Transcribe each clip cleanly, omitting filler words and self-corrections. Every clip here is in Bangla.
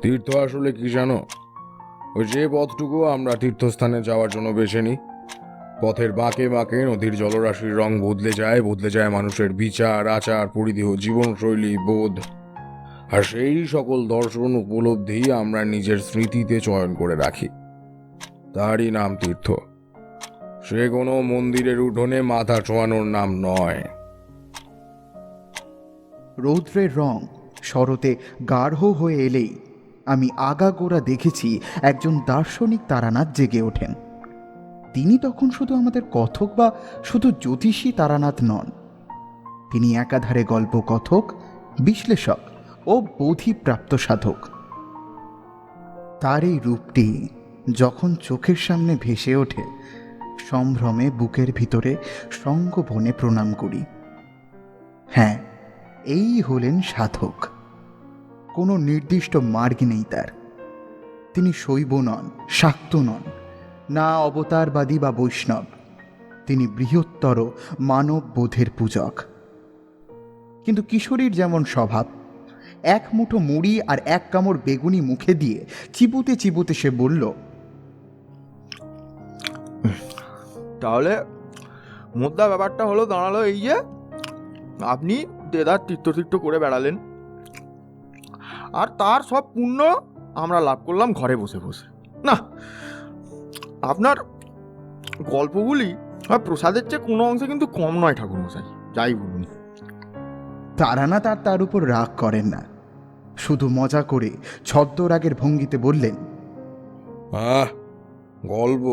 তীর্থ আসলে কি জানো? ওই যে পথটুকু আমরা তীর্থস্থানে যাওয়ার জন্য বেছে নিই, পথের বাঁকে বাঁকে নদীর জলরাশির রং বদলে যায় মানুষের বিচার, আচার, পরিধেয়, জীবনশৈলী, বোধ। আর সেই সকল দর্শন উপলব্ধি আমরা নিজের স্মৃতিতে চয়ন করে রাখি। তারই নাম তীর্থ। সে কোনো মন্দিরের উঠোনে মাথা ছোঁয়ানোর নাম নয়। রৌদ্রের রং শরতে গাঢ় হয়ে এলেই আমি আগাগোড়া দেখেছি একজন দার্শনিক তারানাথ জেগে ওঠেন। তিনি তখন শুধু আমাদের কথক বা শুধু জ্যোতিষী তারানাথ নন, তিনি একাধারে গল্প কথক, বিশ্লেষক ও বোধিপ্রাপ্ত সাধক। তার এই রূপটি যখন চোখের সামনে ভেসে ওঠে, সম্ভ্রমে বুকের ভিতরে সঙ্গবনে প্রণাম করি। হ্যাঁ, এই হলেন সাধক। কোনো নির্দিষ্ট মার্গ নেই তার। তিনি শৈব নন, শাক্ত নন, না অবতারবাদী বা বৈষ্ণব। তিনি বৃহত্তর মানব বোধের পূজক। কিন্তু কিশোরীর যেমন স্বভাব, এক মুঠো মুড়ি আর এক কামড় বেগুনি মুখে দিয়ে চিবুতে চিবুতে সে বলল, তাহলে মোদ্দা ব্যাপারটা হলো দাঁড়ালো এই যে আপনি দেদার তীর্থ করে বেড়ালেন, আর তার সব পুণ্য আমরা লাভ করলাম ঘরে বসে বসে। না, আপনার গল্পগুলি আর প্রসাদের চেয়ে কোনো অংশে কিন্তু কম নয় ঠাকুরমশাই, যাই বলুন। তারানাথ তার উপর রাগ করেন না, শুধু মজা করে ছদ্মরাগের ভঙ্গিতে বললেন, গল্প?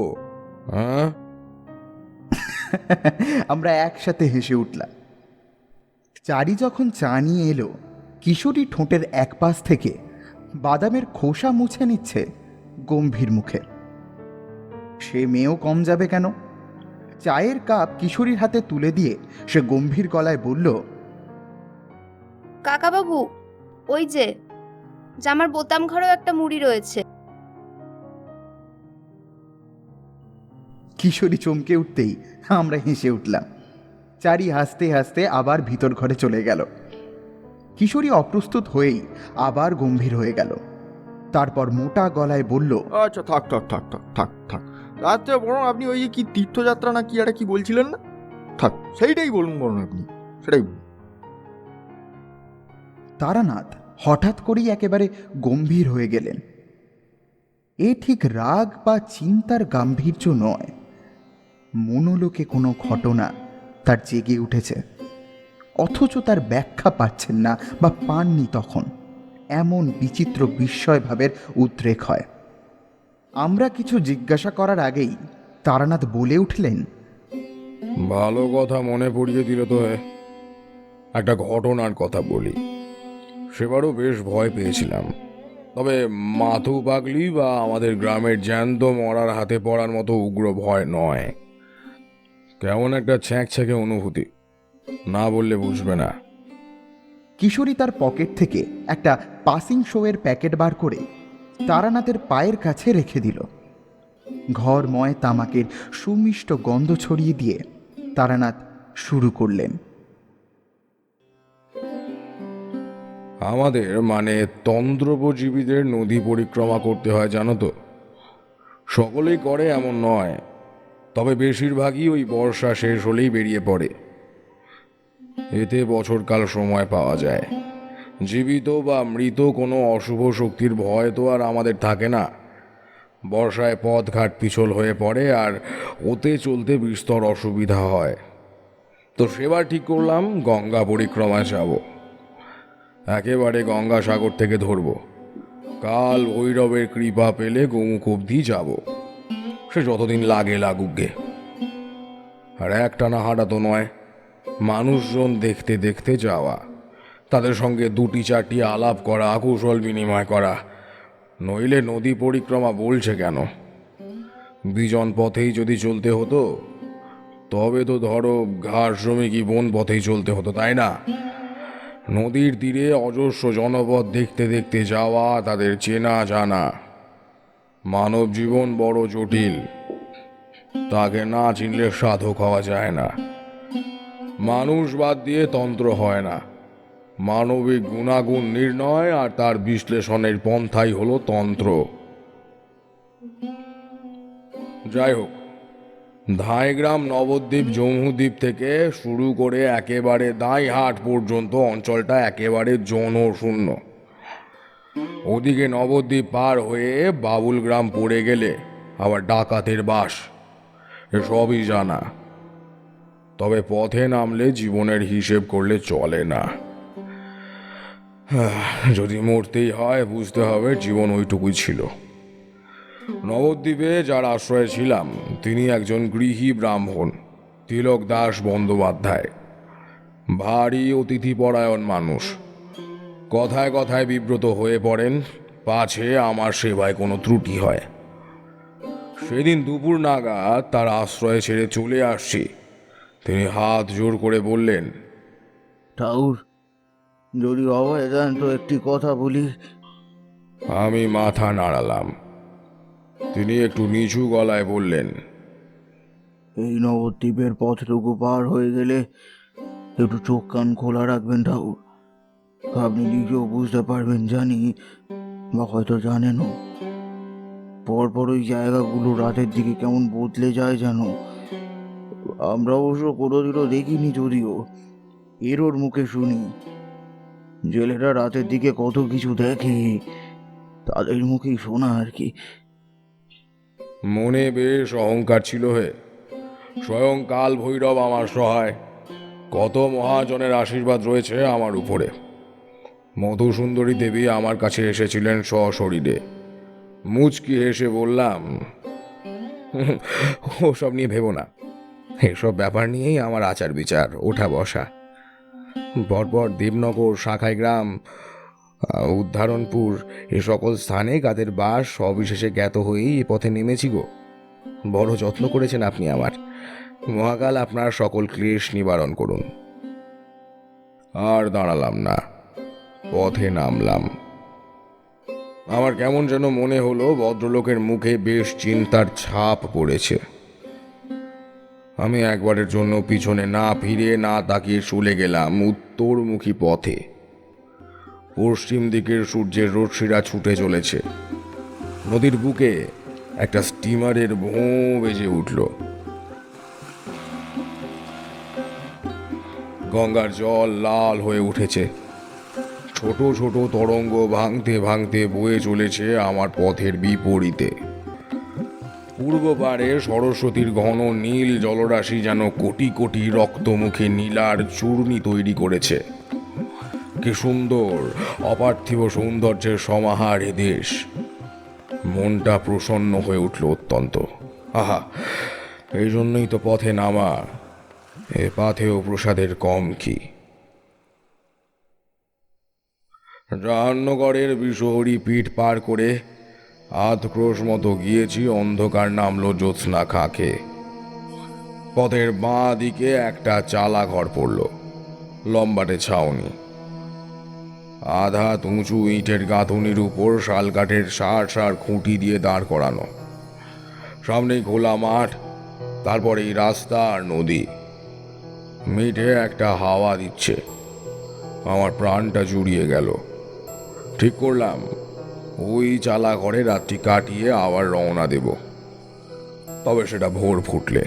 আমরা একসাথে হেসে উঠলাম। চারি যখন চা নিয়ে এলো, কিশোরী ঠোঁটের এক পাশ থেকে বাদামের খোসা মুছে নিচ্ছে গম্ভীর মুখে। সে মেয়েও কম যাবে কেন? চায়ের কাপ কিশোরীর হাতে তুলে দিয়ে সে গম্ভীর গলায় বলল, কাকাবাবু, ওই যে জামার বোতাম ঘরেও একটা মুড়ি রয়েছে। কিশোরী চমকে উঠতেই আমরা হেসে উঠলাম। চারি হাসতে হাসতে আবার ভিতর ঘরে চলে গেল। কিশোরী অপ্রস্তুত হয়েই আবার গম্ভীর হয়ে গেল। তারপর মোটা গলায় বলল, আচ্ছা, থাক থাক থাক থাক থাক থাক আচ্ছা, বরং আপনি ওই যে কি তীর্থযাত্রা না কি একটা কি বলছিলেন না, থাক সেইটাই বলুন, বরং আপনি সেটাই বলুন। তারানাথ হঠাৎ করেই একেবারে গম্ভীর হয়ে গেলেন। এ ঠিক রাগ বা চিন্তার গাম্ভীর্য নয়, মনোলোকে কোনো ঘটনা তার জেগে উঠেছে, অথচ তার ব্যাখ্যা পাচ্ছেন না বা পাননি। তখন এমন বিচিত্র বিস্ময় ভাবের উদ্রেক হয়। আমরা কিছু জিজ্ঞাসা করার আগেই তারানাথ বলে উঠলেন, ভালো কথা মনে পড়িয়ে দিল তো। একটা ঘটনার কথা বলি। সেবারও বেশ ভয় পেয়েছিলাম, তবে মাথু পাগলি বা আমাদের গ্রামের জ্যান্ত মরার হাতে পড়ার মতো উগ্র ভয় নয়। কেমন একটা ছ্যাঁকছ্যাঁকে অনুভূতি, না বললে বুঝবে না। কিশোরী তার পকেট থেকে একটা পাসিং শোয়ের প্যাকেট বার করে তারানাথের পায়ের কাছে রেখে দিল। ঘরময় তামাকের সুমিষ্ট গন্ধ ছড়িয়ে দিয়ে তারানাথ শুরু করলেন, আমাদের মানে তন্দ্রোপজীবীদের নদী পরিক্রমা করতে হয় জানো তো। সকলেই করে এমন নয়, তবে বেশিরভাগই ওই বর্ষা শেষ হলেই বেরিয়ে পড়ে। এতে বছরকাল সময় পাওয়া যায়। জীবিত বা মৃত কোনো অশুভ শক্তির ভয় তো আর আমাদের থাকে না। বর্ষায় পথঘাট পিছল হয়ে পড়ে আর ওতে চলতে বিস্তর অসুবিধা হয়। তো সেবার ঠিক করলাম গঙ্গা পরিক্রমায় যাব। একেবারে গঙ্গাসাগর থেকে ধরব। কাল ভৈরবের কৃপা পেলে গোমুখ অবধি যাব। সে যতদিন লাগে লাগুক গে। আর একটানা হাঁটা তো নয়, মানুষজন দেখতে দেখতে যাওয়া, তাদের সঙ্গে দুটি চারটি আলাপ করা, কুশল বিনিময় করা। নইলে নদী পরিক্রমা বলছে কেন? বিজন পথেই যদি চলতে হতো তবে তো ধরো ঘাস জমি কি বন পথেই চলতে হতো, তাই না? নদীর তীরে অজস্র জনপদ দেখতে দেখতে যাওয়া, তাদের চেনা জানা। মানব জীবন বড় জটিল, তাকে না চিনলে সাধক হওয়া যায় না। মানুষ বাদ দিয়ে তন্ত্র হয় না, মানবিক গুণাগুণ নির্ণয় আর তার বিশ্লেষণের পন্থাই হলো তন্ত্র। যাই হোক, ধাইগ্রাম, নবদ্বীপ, জম্মুদ্বীপ থেকে শুরু করে একেবারে দাইহাট পর্যন্ত অঞ্চলটা একেবারে জনশূন্য। ওদিকে নবদ্বীপ পার হয়ে বাবুলগ্রাম পড়ে গেলে আবার ডাকাতের বাস, এসবই জানা। তবে পথে নামলে জীবনের হিসেব করলে চলে না। যদি মরতেই হয় বুঝতে হবে জীবন ওইটুকুই ছিল। নবদ্বীপে যার আশ্রয়ে ছিলাম তিনি একজন গৃহী ব্রাহ্মণ, তিলক দাস বন্দ্যোপাধ্যায়। ভারী অতিথিপরায়ণ মানুষ। কথায় কথায় বিব্রত হয়ে পড়েন পাছে আমার সেবায় কোনো ত্রুটি হয়। সেদিন দুপুর নাগাদ তার আশ্রয়ে ছেড়ে চলে আসছি। তিনি হাত জোর করে বললেন, ঠাকুর, যদি অভয় দেন তো একটি কথা বলি। আমি মাথা নাড়ালাম। তিনি একটু নিচু গলায় বললেন, এই নবদ্বীপের পথটুকু পার হয়ে গেলে একটু চোখ কান খোলা রাখবেন ঠাকুর। আপনি নিজেও বুঝতে পারবেন জানি, বা হয়তো জানেনও। পরপর ওই জায়গাগুলো রাতের দিকে কেমন বদলে যায় যেন। আমরা অবশ্য কোনোদিনও দেখিনি, যদিও এরোর মুখে শুনি। জেলেরা রাতের দিকে কত কিছু দেখে, তাদের মুখেই শোনা আর কি। মনে বেশ অহংকার ছিল হে। স্বয়ং কাল ভৈরব আমার সহায়। কত মহাজনের আশীর্বাদ রয়েছে আমার উপরে। মধুসুন্দরী দেবী আমার কাছে এসেছিলেন সশরীরে। মুচকি হেসে বললাম, ওসব নিয়ে ভেবো না। এসব ব্যাপার নিয়েই আমার আচার বিচার, ওঠা বসা। পরপর দেবনগর, শাখাইগ্রাম, উদ্ধারণপুর, এ সকল স্থানে কাদের বাস সবিশেষে জ্ঞাত হয়েই এ পথে নেমেছি গো। বড় যত্ন করেছেন আপনি আমার। মহাকাল আপনার সকল ক্লেশ নিবারণ করুন। আর দাঁড়ালাম না, পথে নামলাম। আমার কেমন যেন মনে হলো ভদ্রলোকের মুখে বেশ চিন্তার ছাপ পড়েছে। আমি একবারের জন্য পিছনে না ফিরে না তাকিয়ে চলে গেলাম উত্তরমুখী পথে। পশ্চিম দিকের সূর্যের রশ্মিরা ছুটে চলেছে। নদীর বুকে একটা স্টিমারের ভোঁ বেজে উঠল। গঙ্গার জল লাল হয়ে উঠেছে। ছোট ছোট তরঙ্গ ভাঙতে ভাঙতে বয়ে চলেছে আমার পথের বিপরীতে। পূর্ব পারে সরস্বতীর ঘন নীল জলরাশি যেন কোটি কোটি রক্তমুখী নীলার চূর্ণি তৈরি করেছে। কি সুন্দর, অপার্থিব সৌন্দর্যের সমাহার এ দেশ। মনটা প্রসন্ন হয়ে উঠল অত্যন্ত। আহা, এই জন্যই তো পথে নামা। এ পথেও প্রসাদের কম কি। জাহান্নগরের বিষহরী পিঠ পার করে আধ ক্রোশ মতো গিয়েছি, অন্ধকার নামলো জ্যোৎস্না খাঁকে। পথের বাঁ দিকে একটা চালা ঘর পড়ল, লম্বাটে ছাউনি। আধা উঁচু ইটের গাঁথুনির উপর শালকাঠের সার সার খুঁটি দিয়ে দাঁড় করানো। সামনেই খোলা মাঠ, তারপরেই রাস্তা আর নদী। মিঠে একটা হাওয়া দিচ্ছে। আমার প্রাণটা জুড়িয়ে গেল। ঠিক করলাম ওই চালা ঘরে রাত্রি কাটিয়ে আবার রওনা দেব। তবে সেটা ভোর ফুটলে।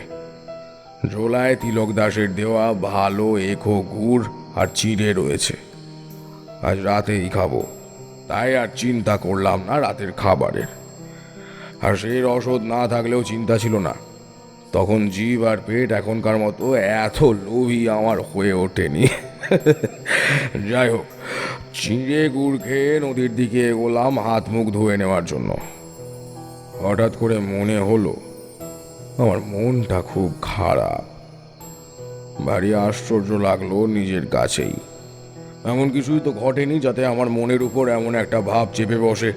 ঝোলায় তিলক দাসের দেওয়া ভালো এখো গুড় আর চিড়ে রয়েছে। আজ রাতেই খাবো, তাই আর চিন্তা করলাম না রাতের খাবারের। আর সেই রসদ না থাকলেও চিন্তা ছিল না। তখন জিভ আর পেট এখনকার মতো এত লোভী আমার হয়ে ওঠেনি। যাই হোক, চিঁড়ে গুড় খেয়ে নদীর দিকে এগোলাম হাত মুখ ধুয়ে নেওয়ার জন্য। হঠাৎ করে মনে হলো আমার মনটা খুব খারাপ। ভারী আশ্চর্য লাগলো নিজের কাছেই। এমন কিছুই তো ঘটেনি যাতে আমার মনের উপর এমন একটা ভাব চেপে বসে।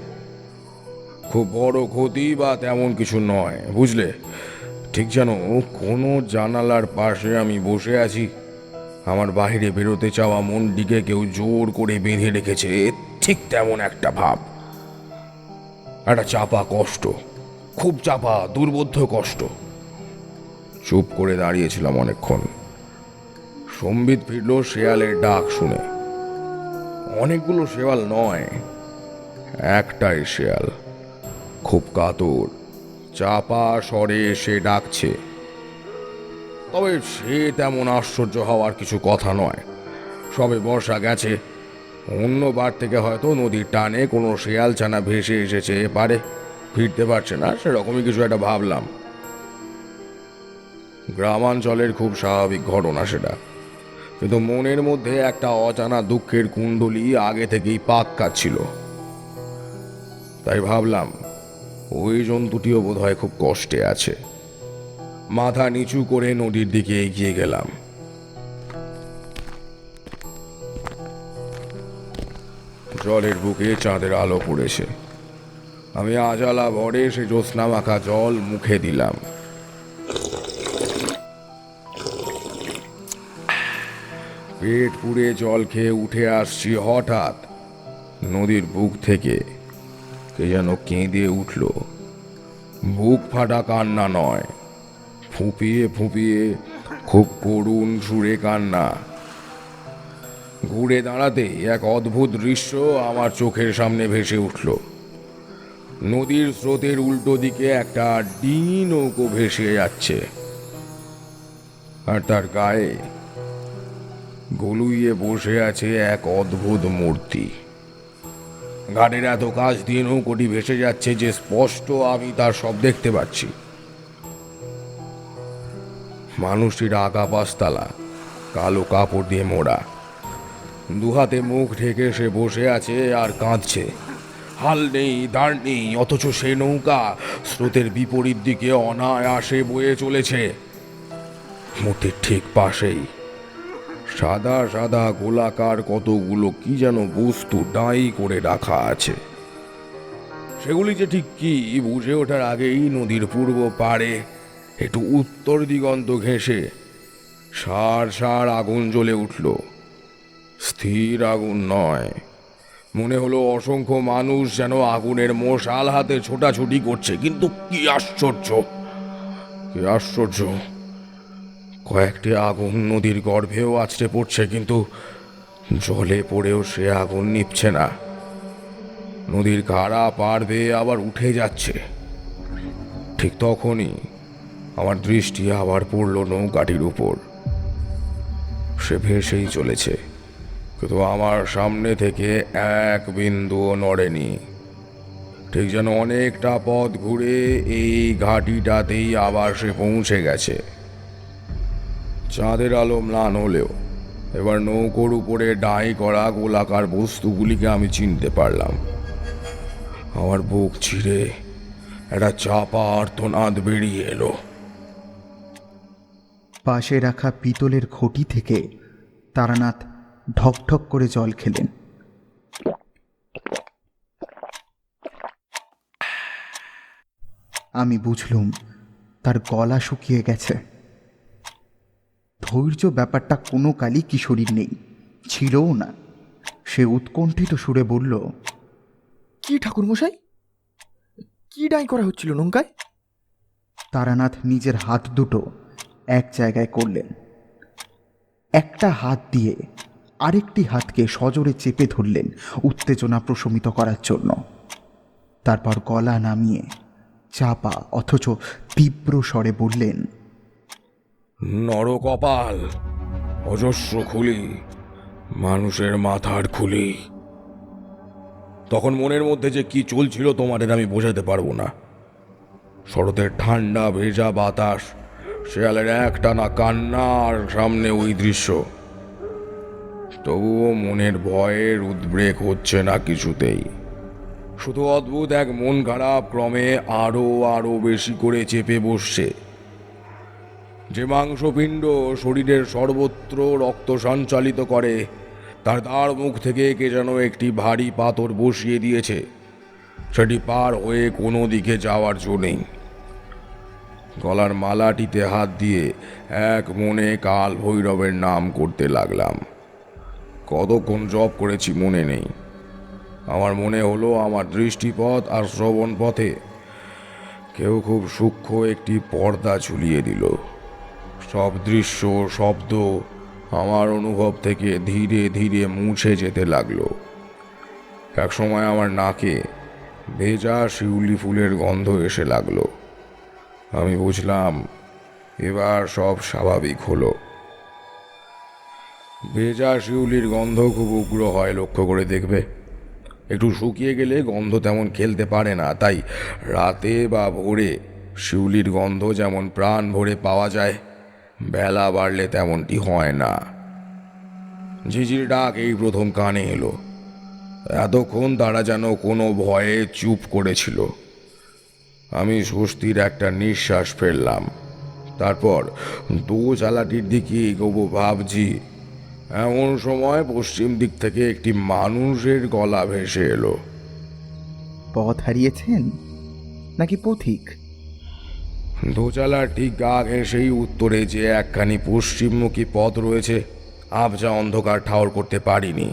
খুব বড় ক্ষতি বা তেমন কিছু নয়, বুঝলে। ঠিক যেন কোনো জানালার পাশে আমি বসে আছি, আমার বাইরে বেরোতে চাওয়া মনটিকে কেউ জোর করে বেঁধে রেখেছে, ঠিক তেমন একটা ভাব। একটা চাপা কষ্ট, খুব চাপা দুর্বোধ্য কষ্ট। চুপ করে দাঁড়িয়েছিলাম অনেকক্ষণ। সম্বিত ফিরল শেয়ালের ডাক শুনে। অনেকগুলো শেয়াল নয়, একটাই শেয়াল, খুব কাতর, চাপা স্বরে সে ডাকছে। তবে সে তেমন আশ্চর্য হওয়ার কিছু কথা নয়, সবে বর্ষা গেছে, অন্য বার থেকে হয়তো নদীর টানে কোনো শেয়াল ছানা ভেসে এসেছে পারে, ফিরতে পারছে না, সেরকমই কিছু একটা ভাবলাম। গ্রামাঞ্চলের খুব স্বাভাবিক ঘটনা সেটা, কিন্তু মনের মধ্যে একটা অজানা দুঃখের কুণ্ডলী আগে থেকেই পাক কাটছিল। তাই ভাবলাম ওই জন্তুটিও বোধহয় খুব কষ্টে আছে। মাথা নিচু করে নদীর দিকে এগিয়ে গেলাম। জলের বুকে চাঁদের আলো পড়েছে। আমি আজালা ভরে সে জ্যোৎস্না মাখা জল মুখে দিলাম। পেট পুড়ে জল খেয়ে উঠে আসছি, হঠাৎ নদীর বুক থেকে কে যেন কেঁদে উঠল। বুক ফাটা কান্না নয়, ফুঁপিয়ে ফুঁপিয়ে খুব করুণ সুরে কান্না। ঘুরে দাঁড়াতেই এক অদ্ভুত দৃশ্য আমার চোখের সামনে ভেসে উঠল। নদীর স্রোতের উল্টো দিকে একটা ডিঙি নৌকো ভেসে যাচ্ছে, আর তার গায়ে গলুইয়ে বসে আছে এক অদ্ভুত মূর্তি। ঘাটের এত কাছ দিয়ে নৌকোটি ভেসে যাচ্ছে যে স্পষ্ট আমি তার সব দেখতে পাচ্ছি। মানুষটির আঁকা পাঁচতলা, কালো কাপড় দিয়ে মোড়া, দুহাতে মুখ ঢেকে সে বসে আছে আর কাঁদছে। হাল নেই, দাঁড় নেই, অথচ সে নৌকা স্রোতের বিপরীত দিকে অনায়াসে বয়ে চলেছে। মূর্তির ঠিক পাশেই সাদা সাদা গোলাকার কতগুলো কি যেন বস্তু ডাই করে রাখা আছে। সেগুলি যে ঠিক কি বুঝে ওঠার আগেই নদীর পূর্ব পাড়ে একটু উত্তর দিগন্ত ঘেঁষে সার সার আগুন জ্বলে উঠল। স্থির আগুন নয়, মনে হলো অসংখ্য মানুষ যেন আগুনের মশাল হাতে ছোটাছুটি করছে। কিন্তু কি আশ্চর্য, কি আশ্চর্য, কয়েকটি আগুন নদীর গর্ভেও আছড়ে পড়ছে, কিন্তু জলে পড়েও সে আগুন নিভছে না। নদীর খাড়া পার বেয়ে আবার উঠে যাচ্ছে। ঠিক তখনই আমার দৃষ্টি আবার পড়ল নৌকাটির উপর। সে ভেসেই চলেছে, কিন্তু আমার সামনে থেকে এক বিন্দুও নড়েনি। ঠিক যেন অনেকটা পথ ঘুরে এই ঘাটিটাতেই আবার সে পৌঁছে গেছে। চাঁদের আলো ম্লান হলেও এবার নৌকোর উপরে ডাই করা গোলাকার বস্তুগুলিকে আমি চিনতে পারলাম। আমার বুক ছিঁড়ে একটা চাপা আর্তনাদ বেরিয়ে এলো। পাশে রাখা পিতলের ঘটি থেকে তারানাথ ঢকঢক করে জল খেলেন। আমি বুঝলুম তার গলা শুকিয়ে গেছে। ধৈর্য ব্যাপারটা কোনো কালই কিশোরীর নেই, ছিলও না। সে উৎকণ্ঠিত সুরে বলল, কি ঠাকুরমশাই, কি ডাই করা হচ্ছিল নৌকায়? তারানাথ নিজের হাত দুটো এক জায়গায় করলেন। একটা হাত দিয়ে আরেকটি হাতকে সজোরে চেপে ধরলেন উত্তেজনা প্রশমিত করার জন্য। তারপর গলা নামিয়ে চাপা অথচ তীব্র স্বরে বললেন, নরকপাল, অজস্র খুলি, মানুষের মাথার খুলি। তখন মনের মধ্যে যে কি চলছিল তোমাদের আমি বোঝাতে পারবো না। শরতের ঠান্ডা ভেজা বাতাস, শেয়ালের একটানা কান্না, আর সামনে ওই দৃশ্য। তবুও মনের ভয়ের উদ্রেক হচ্ছে না কিছুতেই। শুধু অদ্ভুত এক মন খারাপ ক্রমে আরো আরো বেশি করে চেপে বসছে। যে মাংসপিণ্ড শরীরের সর্বত্র রক্ত সঞ্চালিত করে, তার দ্বার মুখ থেকে কে যেন একটি ভারী পাথর বসিয়ে দিয়েছে। সেটি পার হয়ে কোনো দিকে যাওয়ার জো নেই। গলার মালাটিতে হাত দিয়ে এক মনে কাল ভৈরবের নাম করতে লাগলাম। কতক্ষণ জপ করেছি মনে নেই। আমার মনে হলো আমার দৃষ্টিপথ আর শ্রবণ পথে কেউ খুব সূক্ষ্ম একটি পর্দা ঝুলিয়ে দিল। সব দৃশ্য, শব্দ আমার অনুভব থেকে ধীরে ধীরে মুছে যেতে লাগলো। এক সময় আমার নাকে ভেজা শিউলি ফুলের গন্ধ এসে লাগলো। আমি বুঝলাম এবার সব স্বাভাবিক হলো। ভেজা শিউলির গন্ধ খুব উগ্র হয়, লক্ষ্য করে দেখবে। একটু শুকিয়ে গেলে গন্ধ তেমন খেলতে পারে না, তাই রাতে বা ভোরে শিউলির গন্ধ যেমন প্রাণ ভরে পাওয়া যায়, বেলা বাড়লে তেমনটি হয় না। ঝিঝির ডাক এই প্রথম কানে এলো। এতক্ষণ তারা যেন কোনো ভয়ে চুপ করেছিল। আমি স্বস্তির একটা নিঃশ্বাস ফেললাম। তারপর দোচালাটির দিকে এগোবো ভাবছি, এমন সময় পশ্চিম দিক থেকে একটি মানুষের গলা ভেসে এলো। পথ হারিয়েছেন নাকি পথিক? দোচালার ঠিক গা ঘেঁষেই উত্তরে যে একখানি পশ্চিমমুখী পথ রয়েছে, আবজা অন্ধকার ঠাউর করতে পারিনি।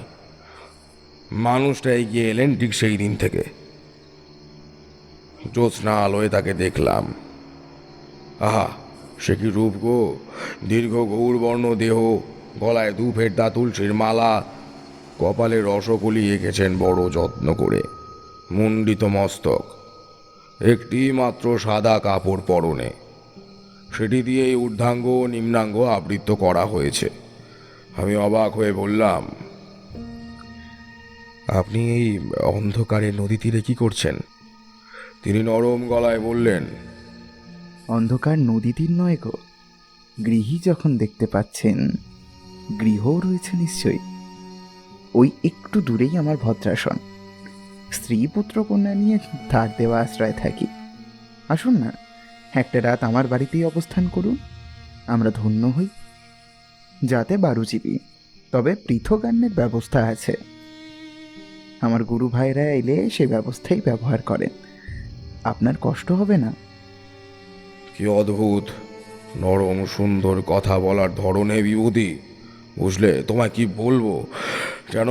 মানুষটা এগিয়ে এলেন ঠিক সেই দিন থেকে। জ্যোৎস্না আলোয় তাকে দেখলাম। আহা, সে কি রূপ গো! দীর্ঘ গৌরবর্ণ দেহ, গলায় দুফেরদা তুলসীর মালা, কপালে রসকলি এঁকেছেন বড় যত্ন করে, মুণ্ডিত মস্তক, একটি মাত্র সাদা কাপড় পরনে, সেটি দিয়ে ঊর্ধ্বাঙ্গ ও নিম্নাঙ্গ আবৃত করা হয়েছে। আমি অবাক হয়ে বললাম, আপনি এই অন্ধকারে নদী তীরে কি করছেন? তিনি নরম গলায় বললেন, অন্ধকার নদী তীর নয় গো, গৃহী যখন দেখতে পাচ্ছেন, গৃহও রয়েছে নিশ্চয়ই। ওই একটু দূরেই আমার ভদ্রাসন। স্ত্রী পুত্র কন্যা নিয়ে ধার দেওয়া আশ্রয় থাকি। আসুন না, একটা রাত আমার বাড়িতেই অবস্থান করুন, আমরা ধন্য হই। যাতে বারুজীবী, তবে পৃথগান্নের ব্যবস্থা আছে। আমার গুরু ভাইরা এলে সে ব্যবস্থাই ব্যবহার করেন, আপনার কষ্ট হবে না। কি অদ্ভুত নরম সুন্দর কথা বলার ধরনে বিভূতি! বুঝলে, তোমায় কি বলবো, যেন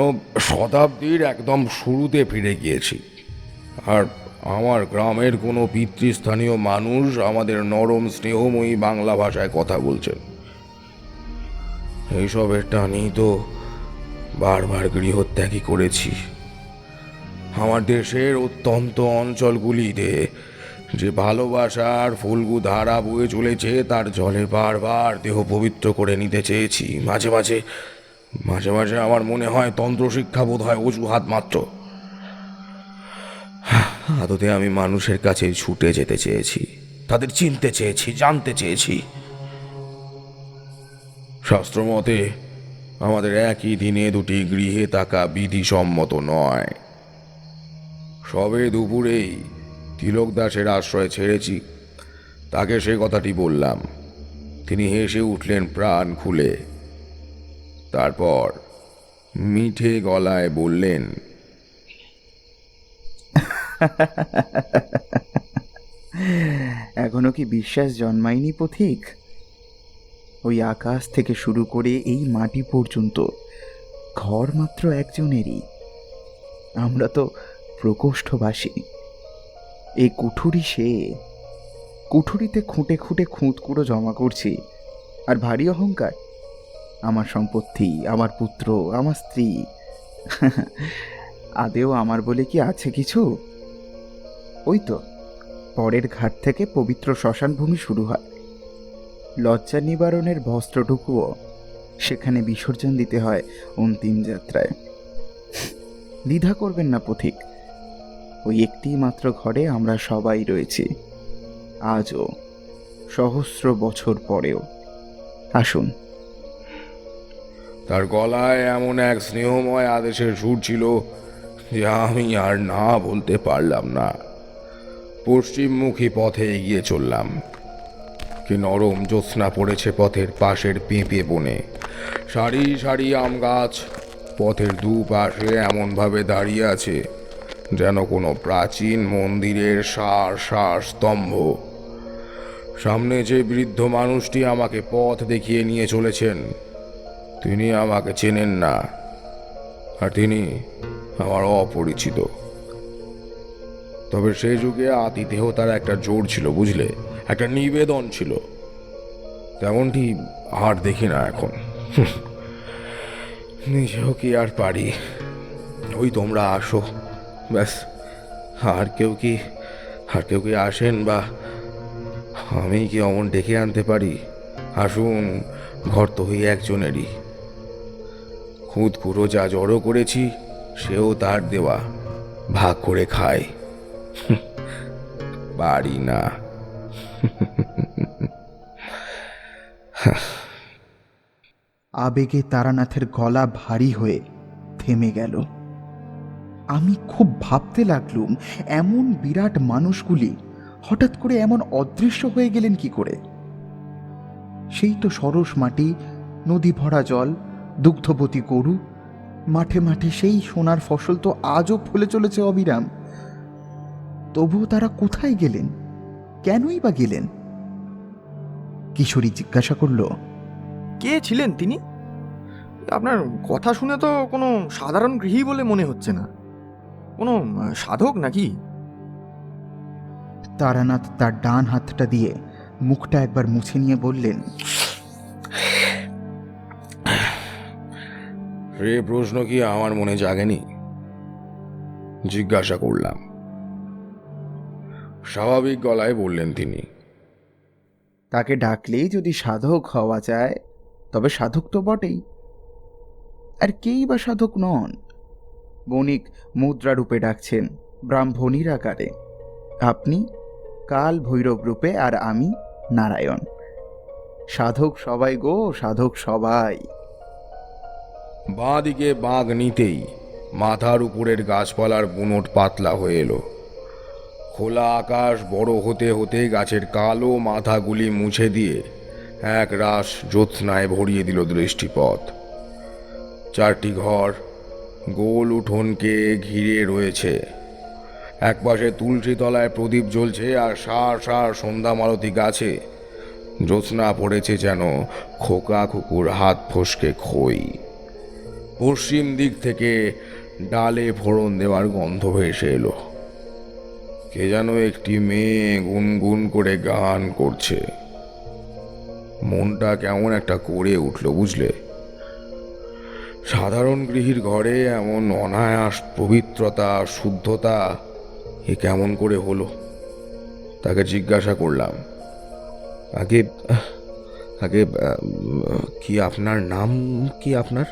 শতাব্দীর একদম শুরুতে ফিরে গিয়েছি। আর আমার গ্রামের কোনো পিতৃস্থানীয় মানুষ আমাদের নরম স্নেহময়ী বাংলা ভাষায় কথা বলছেন। এইসবের টানেই তো বারবার গৃহত্যাগী করেছি। আমার দেশের অত্যন্ত অঞ্চলগুলিতে যে ভালোবাসার ফুলগু ধারা বয়ে চলেছে, তার জলে বারবার দেহ পবিত্র করে নিতে চেয়েছি। মাঝে মাঝে মাঝে মাঝে আমার মনে হয় তন্ত্রশিক্ষা বোধ হয় অজুহাত মাত্র। আদতে আমি মানুষের কাছে ছুটে যেতে চেয়েছি, তাদের চিনতে চেয়েছি, জানতে চেয়েছি। শাস্ত্রমতে আমাদের একই দিনে দুটি গৃহে থাকা বিধিসম্মত নয়। সবে দুপুরেই তিলক দাসের আশ্রয় ছেড়েছি, তাকে সে কথাটি বললাম। তিনি হেসে উঠলেন প্রাণ খুলে। তারপর মিঠে গলায় বললেন, এখনো কি বিশ্বাস জন্মায়নি পথিক? ওই আকাশ থেকে শুরু করে এই মাটি পর্যন্ত ঘর মাত্র একজনেরই। আমরা তো প্রকোষ্ঠবাসী। এই কুঠুরি সে, কুঠুরিতে খুঁটে খুঁটে খুঁতকুড়ো জমা করছি। আর ভারী অহংকার, আমার সম্পত্তি, আমার পুত্র, আমার স্ত্রী। আদেও আমার বলে কি আছে কিছু? ওই তো পরের ঘাট থেকে পবিত্র শ্মশানভূমি শুরু হয়। লজ্জা নিবারণের বস্ত্রটুকুও সেখানে বিসর্জন দিতে হয় অন্তিম যাত্রায়। দ্বিধা করবেন না পথিক, ওই একটি মাত্র ঘরে আমরা সবাই রয়েছি, আজও, সহস্র বছর পরেও। আসুন। তার গলায় এমন এক স্নেহময় আদেশের সুর ছিল যে আমি আর না বলতে পারলাম না। পশ্চিমমুখী পথে এগিয়ে চললাম। কি নরম জ্যোৎস্না পড়েছে পথের পাশের পেঁপে বনে। সারি সারি আম গাছ পথের দুপাশে এমনভাবে দাঁড়িয়ে আছে যেন কোনো প্রাচীন মন্দিরের সার সার স্তম্ভ। সামনে যে বৃদ্ধ মানুষটি আমাকে পথ দেখিয়ে নিয়ে চলেছেন, তিনি আমাকে চেনেন না, আর তিনি আমার অপরিচিত। তবে সেই যুগে আতিথেয়তার একটা জোর ছিল, বুঝলে, একটা নিবেদন ছিল। তেমনটি আর দেখি না এখন। নিজেও কি আর পারি। ওই তোমরা আসো, ব্যাস, আর কেউ কি আসেন, বা আমি কি অমন ডেকে আনতে পারি? আসুন, ঘর তো ওই একজনেরই। খুদ খুঁড়ো যা জড়ো করেছি সেও তার দেওয়া, ভাগ করে খায়। পারি না। আবেগে তারানাথের গলা ভারী হয়ে থেমে গেল। আমি খুব ভাবতে লাগলুম, এমন বিরাট মানুষগুলি হঠাৎ করে এমন অদৃশ্য হয়ে গেলেন কি করে? সেই তো সরস মাটি, নদী ভরা জল, দুগ্ধবতী গরু, মাঠে মাঠে সেই সোনার ফসল তো আজও ফলে চলেছে অবিরাম। তবুও তারা কোথায় গেলেন? কেনই বা গেলেন? কিশোরী জিজ্ঞাসা করল, কে ছিলেন তিনি? আপনার কথা শুনে তো কোনো সাধারণ গৃহী বলে মনে হচ্ছে না। কোনো সাধক নাকি? তারানাথ তার ডান হাতটা দিয়ে মুখটা একবার মুছে নিয়ে বললেন, সে প্রশ্ন কি আমার মনে জাগেনি? জিজ্ঞাসা করলাম। স্বাভাবিক গলায় বললেন তিনি, তাকে ডাকলেই যদি সাধক হওয়া যায় তবে সাধক তো বটেই। আর কেই বা সাধক নন? বণিক মুদ্রা রূপে ডাকছেন, ব্রাহ্মণীর আকারে। আপনি কাল ভৈরব রূপে, আর আমি নারায়ণ। সাধক সবাই গো, সাধক সবাই। বাঁ দিকে বাঁক নিতেই মাথার উপরের গাছপালার বুনোট পাতলা হয়ে এলো। খোলা আকাশ বড় হতে হতে গাছের কালো মাথাগুলি মুছে দিয়ে এক রাশ জ্যোৎস্নায় ভরিয়ে দিল দৃষ্টিপথ। চারটি ঘর গোল উঠোনকে ঘিরে রয়েছে। একপাশে তুলসী তলায় প্রদীপ জ্বলছে, আর সার সার সন্ধ্যা মালতী গাছে জ্যোৎস্না পড়েছে যেন খোকা কুকুর হাত ফসকে খই। পশ্চিম দিক থেকে ডালে ফোড়ন দেওয়ার গন্ধ ভেসে এলো। কে যেন একটি মেয়ে গুনগুন করে গান করছে। মনটা কেমন একটা করে উঠল, বুঝলে? সাধারণ গৃহীর ঘরে এমন অনায়াস পবিত্রতা, শুদ্ধতা এ কেমন করে হলো? তাকে জিজ্ঞাসা করলাম, আগে আগে কি আপনার নাম কি আপনার?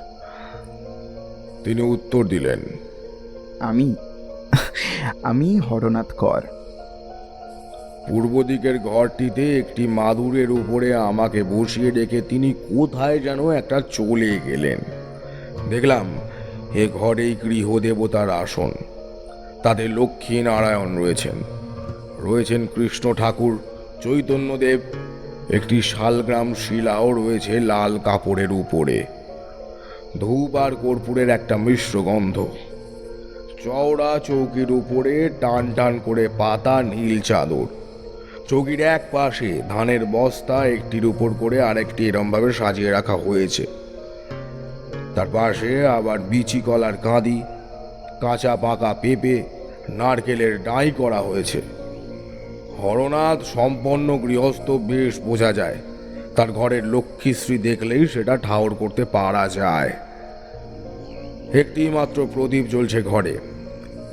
তিনি উত্তর দিলেন, আমি আমি হরনাথ কর। পূর্ব দিকের ঘরটিতে একটি মাদুরের উপরে আমাকে বসিয়ে রেখে তিনি কোথায় যেন একটা চলে গেলেন। দেখলাম এ ঘরেই গৃহদেবতার আসন। তাদের লক্ষ্মী নারায়ণ রয়েছেন কৃষ্ণ ঠাকুর, চৈতন্যদেব, একটি শালগ্রাম শিলাও রয়েছে লাল কাপড়ের উপরে। ধূপ আর কর্পূরের একটা মিশ্র গন্ধ। চওড়া চৌকির উপরে টান টান করে পাতা নীল চাদর। চৌকির এক পাশে ধানের বস্তা একটির উপর করে আরেকটি এরমভাবে সাজিয়ে রাখা হয়েছে। তার পাশে আবার বিচি কলার কাঁদি, কাঁচা পাকা পেঁপে, নারকেলের ডাই করা হয়েছে। হরনাথ সম্পন্ন গৃহস্থ বেশ বোঝা যায়। তার ঘরের লক্ষ্মীশ্রী দেখলেই সেটা ঠাউর করতে পারা যায়। একটি মাত্র প্রদীপ জ্বলছে ঘরে।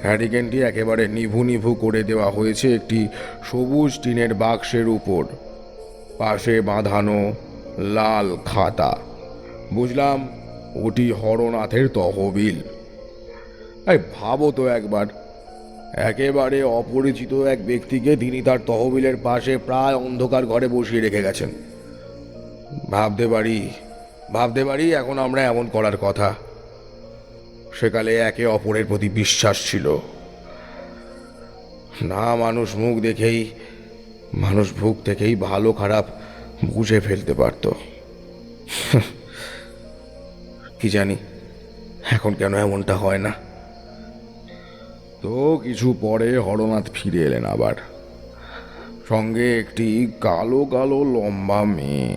হ্যারিকেনটি একেবারে নিভু নিভু করে দেওয়া হয়েছে একটি সবুজ টিনের বাক্সের উপর। পাশে বাঁধানো লাল খাতা। বুঝলাম ওটি হরনাথের তহবিল। এই ভাবো তো একবার, একেবারে অপরিচিত এক ব্যক্তিকে তিনি তার তহবিলের পাশে প্রায় অন্ধকার ঘরে বসিয়ে রেখে গেছেন। ভাবতে পারি এখন আমরা এমন করার কথা। সেকালে একে অপরের প্রতি বিশ্বাস ছিল না। মানুষ মুখ থেকেই ভালো খারাপ বুঝে ফেলতে পারত। কি জানি এখন কেন এমনটা হয় না। তো কিছু পরে হরনাথ ফিরে এলেন আবার। সঙ্গে একটি কালো কালো লম্বা মেয়ে।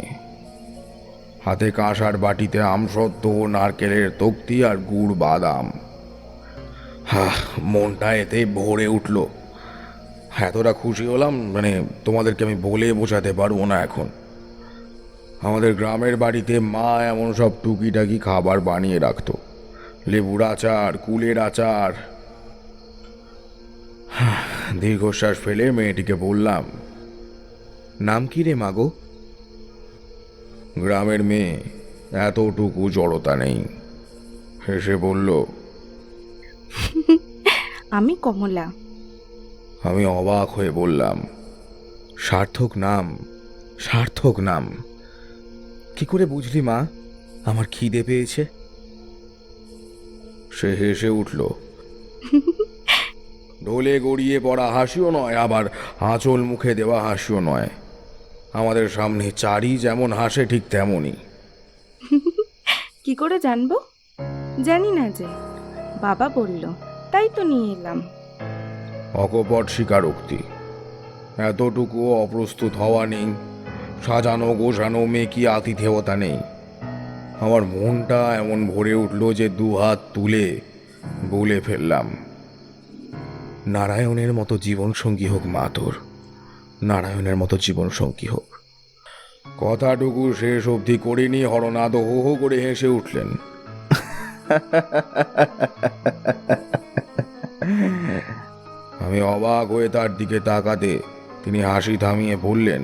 হাতে কাঁসার বাটিতে আমসত্ত্ব, নারকেলের তক্তি আর গুড় বাদাম। মনটা এতে ভরে উঠল। এতটা খুশি হলাম তোমাদেরকে আমি বলে বোঝাতে পারবো না এখন। আমাদের গ্রামের বাড়িতে মা এমন সব টুকিটাকি খাবার বানিয়ে রাখতো। লেবুর আচার, কুলের আচার, দীর্ঘশ্বাস ফেলে মেয়েটিকে বললাম, নাম কি রে মাগো? গ্রামের মেয়ে, এতটুকু জড়তা নেই। হেসে বলল, আমি কমলা। আমি অবাক হয়ে বললাম, সার্থক নাম, সার্থক নাম। কি করে বুঝলি মা আমার খিদে পেয়েছে? সে হেসে উঠল। ঢোলে গড়িয়ে পড়া হাসিও নয়, আবার আঁচল মুখে দেওয়া হাসিও নয়। আমাদের সামনে চারি যেমন হাসে ঠিক তেমনই। কি করে জানবো? জানি না যে, বাবা বলল তাই তো নিয়ে এলাম। অকপট স্বীকারোক্তি। এতটুকু অপ্রস্তুত হওয়া নেই, সাজানো গোছানো মেকি আতিথেয়তা নেই। আমার মনটা এমন ভরে উঠল যে দুহাত তুলে বলে ফেললাম, নারায়ণের মতো জীবনসঙ্গী হোক মা তোর, নারায়ণের মতো জীবনসঙ্গী হোক। কথাটুকু শেষ অবধি করিনি, হরনাদ হো হো করে হেসে উঠলেন। আমি অবাক হয়ে তার দিকে তাকাতে তিনি হাসি থামিয়ে বললেন,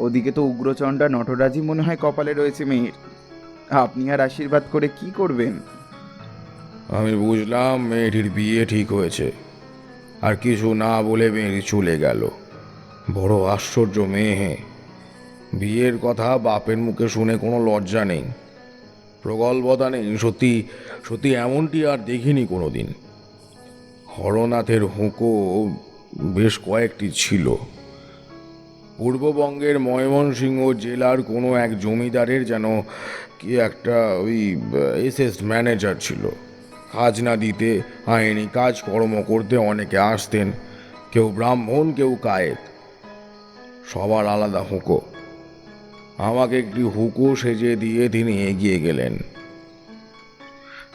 ওদিকে তো উগ্রচণ্ডা নটরাজি মনে হয় কপালে রয়েছে মেয়ের। আপনি আর আশীর্বাদ করে কি করবেন? আমি বুঝলাম মেয়েটির বিয়ে ঠিক হয়েছে। আর কিছু না বলে মেয়েটি চলে গেল। বড় আশ্চর্য মেয়ে। বিয়ের কথা বাপের মুখে শুনে কোনো লজ্জা নেই, প্রগল্ভতা নেই। সত্যি সত্যি এমনটি আর দেখিনি কোনোদিন। হরনাথের হুঁকো বেশ কয়েকটি ছিল। পূর্ববঙ্গের ময়মনসিংহ জেলার কোনো এক জমিদারের যেন কি একটা ওই এসএস ম্যানেজার ছিল। খাজনা দিতে, আইনি কাজকর্ম করতে অনেকে আসতেন, কেউ ব্রাহ্মণ কেউ কায়েত, সবার আলাদা হুঁকো। আমাকে একটি হুঁকো সেজে দিয়ে তিনি এগিয়ে গেলেন।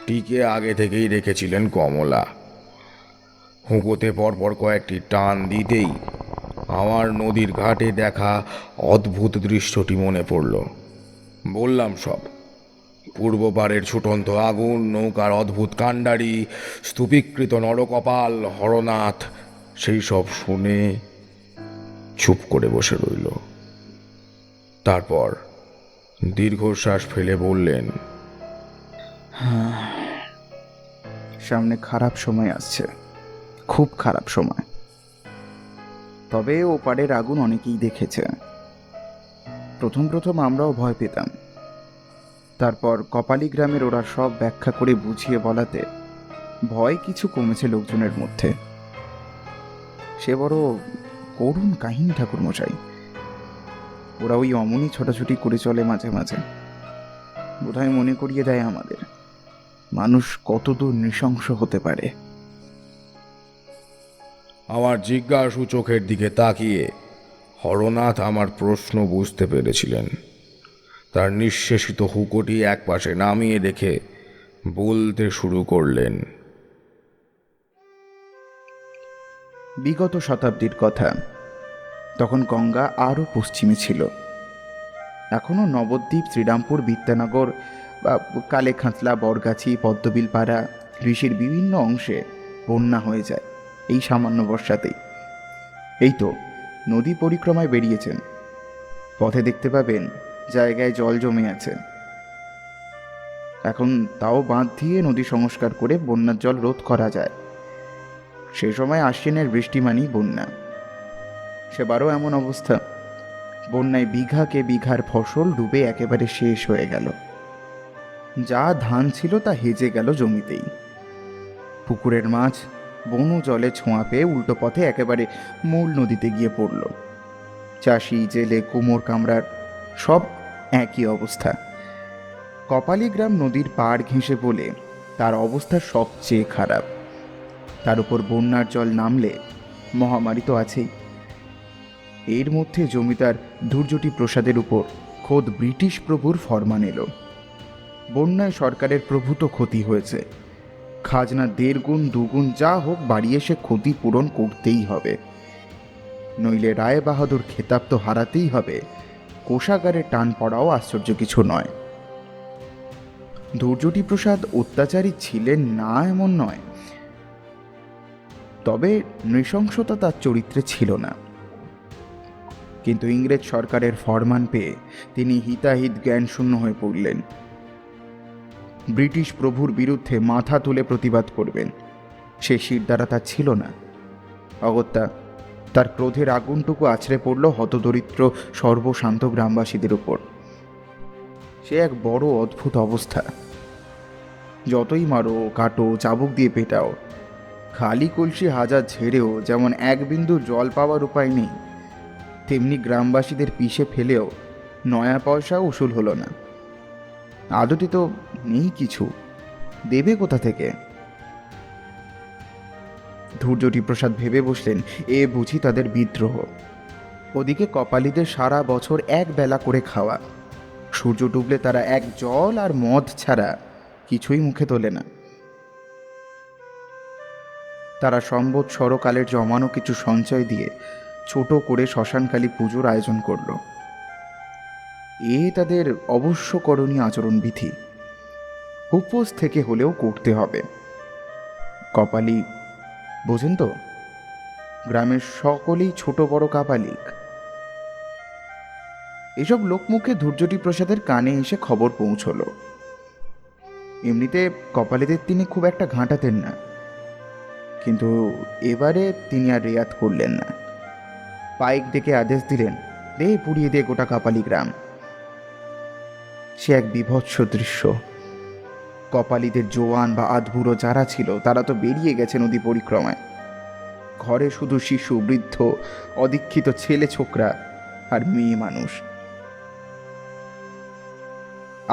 টিকে আগে থেকেই রেখেছিলেন কমলা। হুঁকোতে পরপর কয়েকটি টান দিতেই আমার নদীর ঘাটে দেখা অদ্ভুত দৃশ্যটি মনে পড়ল। বললাম সব। পূর্ব পাড়ের ছুটন্ত আগুন, নৌকার অদ্ভুত কাণ্ডারি, স্তূপীকৃত নরকপাল, হরনাথ, সেই সব শুনে চুপ করে বসে রইল। তারপর দীর্ঘশ্বাস ফেলে বললেন, সামনে খারাপ সময় আসছে, খুব খারাপ সময়। তবে ওপারের আগুন অনেকেই দেখেছে। প্রথম প্রথম আমরাও ভয় পেতাম। তারপর কপালী গ্রামের ওরা সব ব্যাখ্যা করে বুঝিয়ে বলাতে ভয় কিছু কমেছে লোকজনের মধ্যে। সে বড় করুণ কাহিনী ঠাকুরমশাই। ওরা ওই অমনি ছোটাছুটি করে চলে মাঝে মাঝে। বোধহয় মনে করিয়ে দেয় আমাদের মানুষ কতদূর নৃশংস হতে পারে। আমার জিজ্ঞাসু চোখের দিকে তাকিয়ে হরনাথ আমার প্রশ্ন বুঝতে পেরেছিলেন। তার নিঃশেষিত হুঁকোটি একপাশে নামিয়ে রেখে বলতে শুরু করলেন, বিগত শতাব্দীর কথা। তখন গঙ্গা আরও পশ্চিমে ছিল। এখনও নবদ্বীপ, শ্রীরামপুর, বিদ্যানগর বা কালেখাঁতলা, বরগাছি, পদ্মবিলপাড়া, ঋষির বিভিন্ন অংশে বন্যা হয়ে যায় এই সামান্য বর্ষাতেই। এই তো নদী পরিক্রমায় বেরিয়েছেন। পথে দেখতে পাবেন জায়গায় জল জমে আছে। এখন তাও বাঁধ দিয়ে নদী সংস্কার করে বন্যার জল রোধ করা যায়। সে সময় আশ্বিনের বৃষ্টি মানেই বন্যা। সেবারও এমন অবস্থা। বন্যায় বিঘাকে বিঘার ফসল ডুবে একেবারে শেষ হয়ে গেল। যা ধান ছিল তা হেজে গেল জমিতেই। পুকুরের মাছ বনু জলে ছোঁয়া পেয়ে উল্টো পথে একেবারে মূল নদীতে গিয়ে পড়ল। চাষি, জেলে, কুমোর কামরার সব একই অবস্থা। কপালী গ্রাম নদীর পাড় ঘেঁষে বলে তার অবস্থা সবচেয়ে খারাপ। তার উপর বন্যার জল নামলে মহামারী তো আছেই। এর মধ্যে জমিদার ধূর্যটি প্রসাদের উপর খোদ ব্রিটিশ প্রভুর ফরমান এলো। বন্যায় সরকারের প্রভূত ক্ষতি হয়েছে। খাজনা 1.5 গুণ 2 গুণ যা হোক বাড়িয়ে সে ক্ষতি পূরণ করতেই হবে, নইলে রায় বাহাদুর খেতাব তো হারাতেই হবে। কোষাগারে টান পড়াও আশ্চর্য কিছু নয়। ধূর্যটি প্রসাদ অত্যাচারী ছিলেন না এমন নয়, তবে নৃশংসতা তার চরিত্রে ছিল না। কিন্তু ইংরেজ সরকারের ফরমান পেয়ে তিনি হিতাহিত জ্ঞানশূন্য হয়ে পড়লেন। ব্রিটিশ প্রভুর বিরুদ্ধে মাথা তুলে প্রতিবাদ করবেন সে শিরদাঁড়া তার ছিল না। অগত্যা তার ক্রোধের আগুনটুকু আছড়ে পড়ল হতদরিদ্র সর্বশান্ত গ্রামবাসীদের উপর। সে এক বড় অদ্ভুত অবস্থা। যতই মারো কাটো চাবুক দিয়ে পেটাও, খালি কলসি হাজার ঝেড়েও যেমন এক বিন্দু জল পাওয়ার উপায় নেই, তেমনি গ্রামবাসীদের পিষে ফেলেও নয়া পয়সা উসুল হলো না। আদতে তো নেই কিছু, দেবে কোথা থেকে? ধৈর্যটিপ্রসাদ ভেবে বসলেন এ বুঝি তাদের বিদ্রোহ। ওদিকে কপালীদের সারা বছর এক বেলা করে খাওয়া, সূর্য ডুবলে তারা এক জল আর মদ ছাড়া কিছুই মুখে তোলে না। তারা সম্বৎসরকালের জমানো কিছু সঞ্চয় দিয়ে ছোট করে শ্মশানকালী পুজোর আয়োজন করল। এ তাদের অবশ্য করণীয় আচরণবিধি, উপোস থেকে হলেও করতে হবে। কপালী বোঝেন তো, গ্রামের সকলেই ছোট বড় কাপালিক। এসব লোকমুখে ধৈর্যটিপ্রসাদের কানে এসে খবর পৌঁছল। এমনিতে কপালীদের তিনি খুব একটা ঘাঁটাতেন না, কিন্তু এবারে তিনি আর রেয়াত করলেন না। পাইক ডেকে আদেশ দিলেন, দে পুড়িয়ে দে গোটা কাপালি গ্রাম। সে এক বীভৎস দৃশ্য। কপালীদের জোয়ান বা আধবুড়ো যারা ছিল তারা তো বেরিয়ে গেছে নদী পরিক্রমায়। ঘরে শুধু শিশু, বৃদ্ধ, অদীক্ষিত ছেলে ছোকরা আর মেয়ে মানুষ।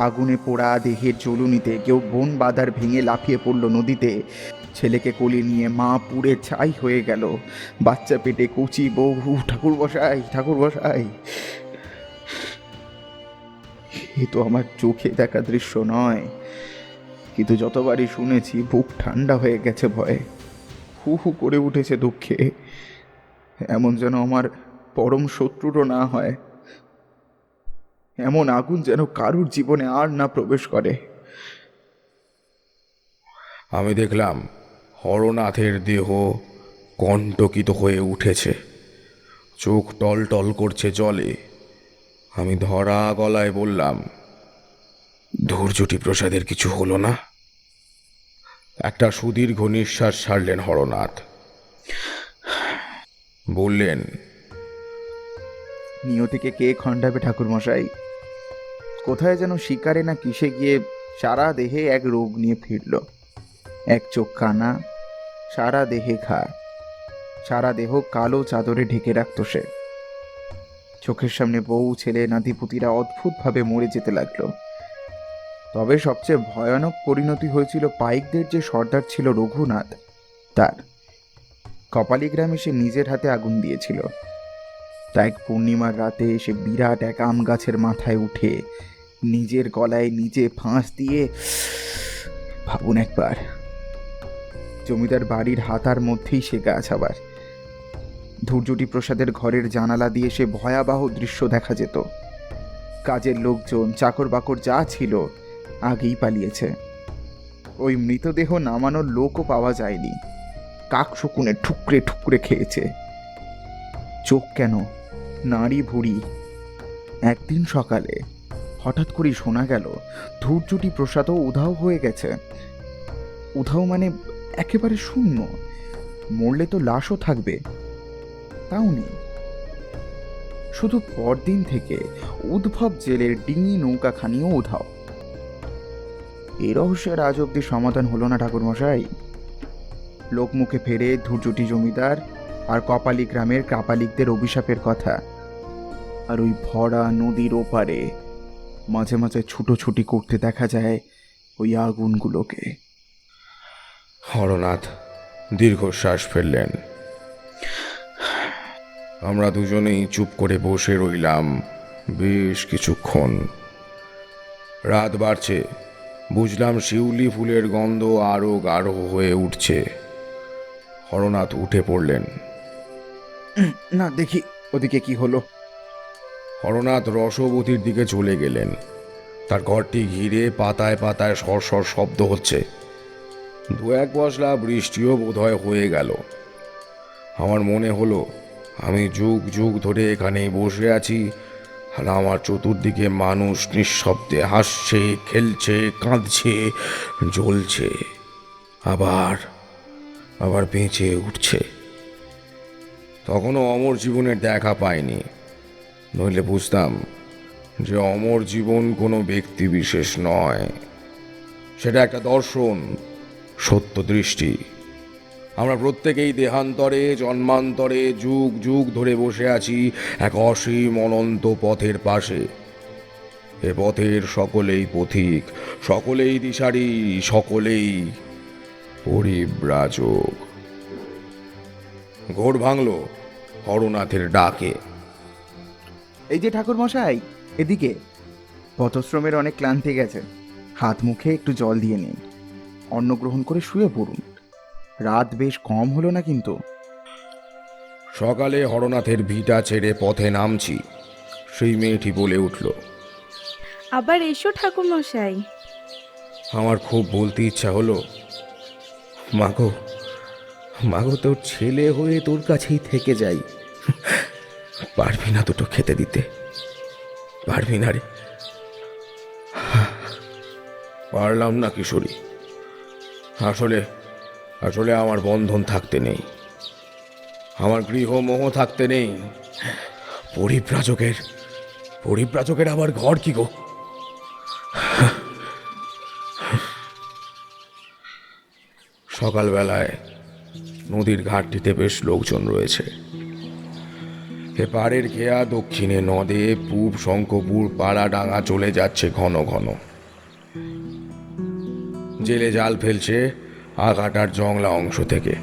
আগুনে পোড়া দেহের জ্বলুনিতে কেউ বন বাদার ভেঙে লাফিয়ে পড়ল নদীতে। ছেলেকে কোলে নিয়ে মা পুড়ে ছাই হয়ে গেল। বাচ্চা পেটে কুচি বউ, ঠাকুর বসাই ঠাকুর বসাই। এ তো আমার চোখে দেখা দৃশ্য নয়, কিন্তু যতবারই শুনেছি বুক ঠান্ডা হয়ে গেছে ভয়ে, হু হু করে উঠেছে দুঃখে। এমন যেন আমার পরম শত্রুরও না হয়, এমন আগুন যেন কারুর জীবনে আর না প্রবেশ করে। আমি দেখলাম হরনাথের দেহ কণ্টকিত হয়ে উঠেছে, চোখ টল টল করছে জলে। আমি ধরা গলায় বললাম, ধৈর্যটিপ্রসাদের কিছু হলো না? একটা সুদীর্ঘ নিঃশ্বাস ছাড়লেন হরনাথ। বললেন, নিয়তিকে কে খণ্ডাবে ঠাকুর মশাই? কোথায় যেন শিকারে না কিসে গিয়ে সারা দেহে এক রোগ নিয়ে ফিরল। এক চোখ কানা, সারা দেহে ঘা, সারা দেহ কালো চাদরে ঢেকে রাখত সে। চোখের সামনে বউ, ছেলে, নাতিপুতিরা অদ্ভুতভাবে মরে যেতে লাগলো। তবে সবচেয়ে ভয়ানক পরিণতি হয়েছিল পাইকদের যে সর্দার ছিল রঘুনাথ তার। কপালী গ্রামে সে নিজের হাতে আগুন দিয়েছিল। তা এক পূর্ণিমার রাতে সে বিরাট এক আম গাছের মাথায় উঠে নিজের গলায় নিজে ফাঁস দিয়ে, ভাবুন একবার, জমিদার বাড়ির হাতার মধ্যেই সে গাছ। আবার ধৈর্যটিপ্রসাদের ঘরের জানালা দিয়ে সে ভয়াবহ দৃশ্য দেখা যেত। কাজের লোকজন, চাকর বাকর যা ছিল আগেই পালিয়েছে। ওই মৃতদেহ নামানোর লোকও পাওয়া যায়নি। কাক শকুনে ঠুকরে ঠুকরে খেয়েছে। চোখ কেন, নাড়ি ভুড়ি। একদিন সকালে হঠাৎ করেই শোনা গেল ধৈর্যটিপ্রসাদও উধাও হয়ে গেছে। উধাও মানে একেবারে শূন্য। মরলে তো লাশও থাকবে, তাও নেই। শুধু পরদিন থেকে উদ্ভব জেলের ডিঙি নৌকাখানিও উধাও। এই রহস্যের আজ অব্দি সমাধান হলো না ঠাকুর মশাই। লোকমুখে ফেরে ধৈর্যটি জমিদার আর কপালী গ্রামের কাপালিকদের অভিশাপের কথা। আর ওই ভরা নদীর ওপারে মাঝে মাঝে ছুটোছুটি করতে দেখা যায় ওই আগুনগুলোকে। হরনাথ দীর্ঘশ্বাস ফেললেন। আমরা দুজনেই চুপ করে বসে রইলাম বেশ কিছুক্ষণ। রাত বাড়ছে, বুঝলাম শিউলি ফুলের গন্ধ আরো গাঢ় হয়ে উঠছে। হরনাথ উঠে পড়লেন। না, দেখি ওদিকে কি হলো। হরনাথ রসবতীর দিকে চলে গেলেন। তার ঘরটি ঘিরে পাতায় পাতায় সরসর শব্দ হচ্ছে। দু এক পশলা বৃষ্টিও বোধহয় হয়ে গেল। আমার মনে হলো আমি যুগ যুগ ধরে এখানেই বসে আছি, আর আমার চতুর্দিকে মানুষ নিঃশব্দে হাসছে, খেলছে, কাঁদছে, জ্বলছে, আবার আবার বেঁচে উঠছে। তখনও অমর জীবনের দেখা পাইনি, নইলে বুঝতাম যে অমর জীবন কোনো ব্যক্তি বিশেষ নয়, সেটা একটা দর্শন, সত্য দৃষ্টি। আমরা প্রত্যেকেই দেহান্তরে জন্মান্তরে যুগ যুগ ধরে বসে আছি এক অসীম অনন্ত পথের পাশে। এ পথের সকলেই পথিক, সকলেই দিশারি, সকলেই পরিব্রাজক। ঘোর ভাঙল হরনাথের ডাকে। এই যে ঠাকুর মশাই, এদিকে। পথশ্রমের অনেক ক্লান্তি গেছে, হাত মুখে একটু জল দিয়ে নিন, অন্ন গ্রহণ করে শুয়ে পড়ুন। রাত বেশ কম হলো না কিন্তু। সকালে হরনাথের ভিটা ছেড়ে পথে নামছি, সেই মেয়েটি বলে উঠল, আবার এসো ঠাকুর মশাই। আমার খুব বলতে ইচ্ছা হলো, মাগো মাগো, তোর ছেলে হয়ে তোর কাছেই থেকে যাই। পারবি না দুটো খেতে দিতে? পারবি না রে? পারলাম না কিশোরী। আসলে আসলে আমার বন্ধন থাকতে নেই, আমার গৃহমোহ থাকতে নেই। পরিব্রাজকের আবার ঘর কি গো? সকালবেলায় নদীর ঘাটটিতে বেশ লোকজন রয়েছে। এপারের খেয়া দক্ষিণে নদে, পূব শঙ্কপুর পাড়াডাঙ্গা চলে যাচ্ছে ঘন ঘন। জেলে জাল ফেলছে আঘাটার জংলা অংশ থেকে।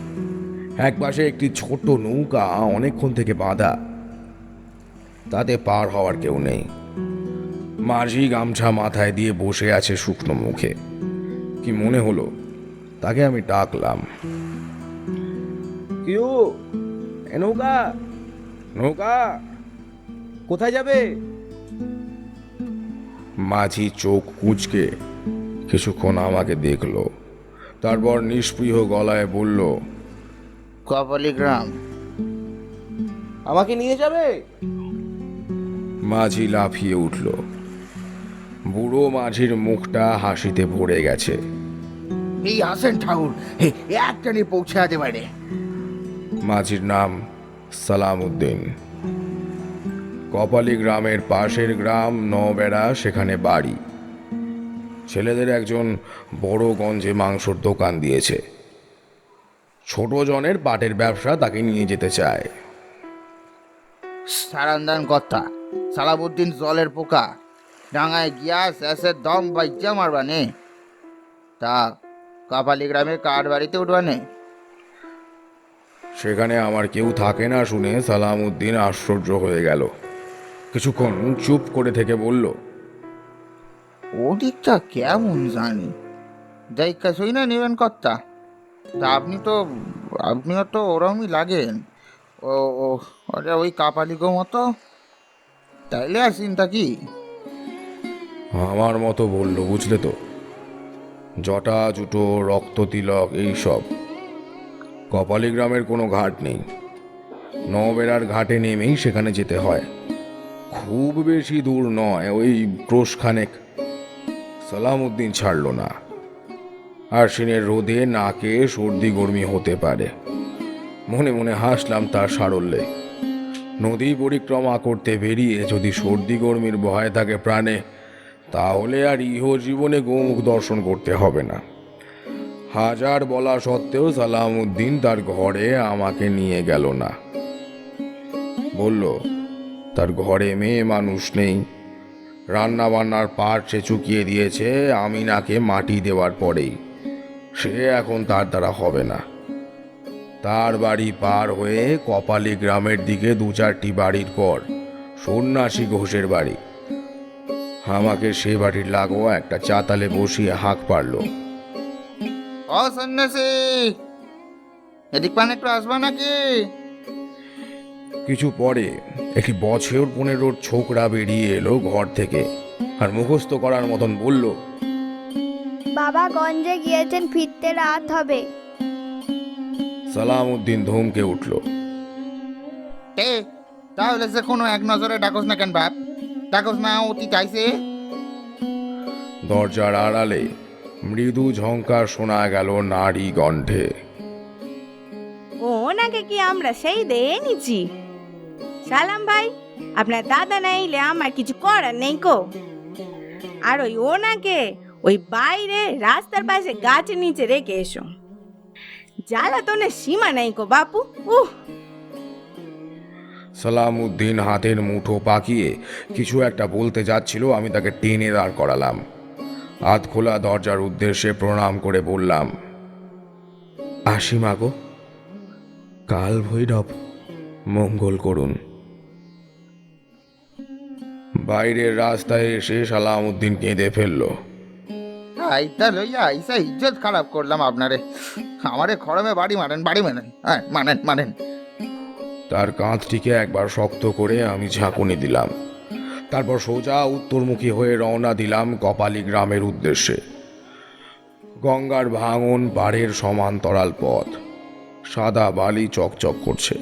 একপাশে একটি ছোট নৌকা অনেকক্ষণ থেকে বাঁধা, তাতে পার হওয়ার কেউ নেই। মাঝি গামছা মাথায় দিয়ে বসে আছে শুকনো মুখে। কি মনে হলো, তাকে আমি ডাকলাম, কেউ নৌকা নৌকা কোথায় যাবে? মাঝি চোখ কুঁচকে কিছুক্ষণ আমাকে দেখলো, তারপর নিষ্পৃহ গলায় বলল, কপালি গ্রাম। আমাকে নিয়ে যাবে? মাঝি লাফিয়ে উঠল। বুড়ো মাঝির মুখটা হাসিতে ভরে গেছে। এই আসেন ঠাকুর, একটানে পৌঁছে যেতে পারে। মাঝির নাম সালামউদ্দিন। কপালি গ্রামের পাশের গ্রাম নবেড়া, সেখানে বাড়ি। ছেলেদের একজন বড় গঞ্জে মাংসর দোকান দিয়েছে। ছোট জনের পাটের ব্যবসা তাকে নিয়ে যেতে চায়। সারান্দান কথা, সালাবুদ্দিন জলের পোকা, ডাঙায় গিয়া শেষের দম বাইজা মারবানে। তা কপালি গ্রামে কার বাড়িতে উঠবানে? সেখানে আমার কেউ থাকে না শুনে সালামউদ্দিন আশ্চর্য হয়ে গেল। কিছুক্ষণ চুপ করে থেকে বলল, ওদিকটা কেমন জানি, দেখা শুই না নেবেন কর্তা। তা আপনিও তো ওরমই লাগেন। ও ও ওটা ওই কাপালিগো মতো, তাইলে আর চিন্তা কি? আমার মতো বলল, বুঝলে তো, জটা জুটো রক্ত তিলক এইসব। কপালি গ্রামের কোনো ঘাট নেই, নবেড়ার ঘাটে নেমেই সেখানে যেতে হয়। খুব বেশি দূর নয়, ওই ক্রোশখানেক। সালামউদ্দিন ছাড়ল না। আশ্বিনের রোদে নাকে সর্দি গরমি হতে পারে। মনে মনে হাসলাম তার সারল্যে। নদী পরিক্রমা করতে বেরিয়ে যদি সর্দি গরমির ভয় থাকে প্রাণে, তাহলে আর ইহ জীবনে গোমুখ দর্শন করতে হবে না। হাজার বলা সত্ত্বেও সালামউদ্দিন তার ঘরে আমাকে নিয়ে গেল না। বলল তার ঘরে মেয়ে মানুষ নেই, রান্না বান্নার পাট সে চুকিয়ে দিয়েছে আমিনাকে মাটি দেওয়ার পরেই। সে এখন তার দ্বারা হবে না। তার বাড়ি পার হয়ে কপালি গ্রামের দিকে 2-4টি বাড়ির পর সন্ন্যাসী ঘোষের বাড়ি। আমাকে সে বাড়ির লাগোয়া একটা চাতালে বসিয়ে হাঁক পারল, ও সন্ন্যাসী, এদিক পানে একটু আসবা নাকি? কিছু পরে একটি বছর 15-র ছোকরা বেরিয়ে এলো ঘর থেকে, আর মুখস্থ করার মতন বলল, বাবা গঞ্জে গিয়েছেন, ফিরতে রাত হবে। সালামউদ্দিন ধমকে উঠল। টে তাহলে সে কোনো এক নজরে ডাকোস না কেন বাপ? ডাকোস না অতি চাইছে? দরজার আড়ালে মৃদু ঝংকার শোনা গেল নারী কণ্ঠে। ওনাকে কি আমরা সেই দিয়ে নিচ্ছি? সালাম ভাই, আপনার দাদা না এলে আমার কিছু করার নেই কো। আর ওই ওনাকে ওই বাইরে রাস্তার পাশে গাছের নিচে রেখে এসো। জ্বালাতনের সীমা নেই কো বাপু। সালামউদ্দিন হাতের মুঠো পাকিয়ে কিছু একটা বলতে যাচ্ছিল, আমি তাকে টেনে দাঁড় করালাম। হাত খোলা দরজার উদ্দেশ্যে প্রণাম করে বললাম, আসি মাগো, কাল ভৈরব মঙ্গল করুন। বাইরের রাস্তায় এসে সালামউদ্দিন কেঁদে ফেলল। আইতা লইয়া আইসা ইজ্জত খারাপ করলাম আপনারে। আমারে খড়মে বাড়ি মারেন, বাড়ি মানেন, হ্যাঁ মানেন মানেন। তার কাঁধটিকে একবার শক্ত করে আমি ঝাঁকুনি দিলাম। তারপর সোজা উত্তরমুখী হয়ে রওনা দিলাম কপালী গ্রামের উদ্দেশ্যে। গঙ্গার ভাঙন পাড়ের সমান্তরাল পথ, সাদা বালি চকচক করছে।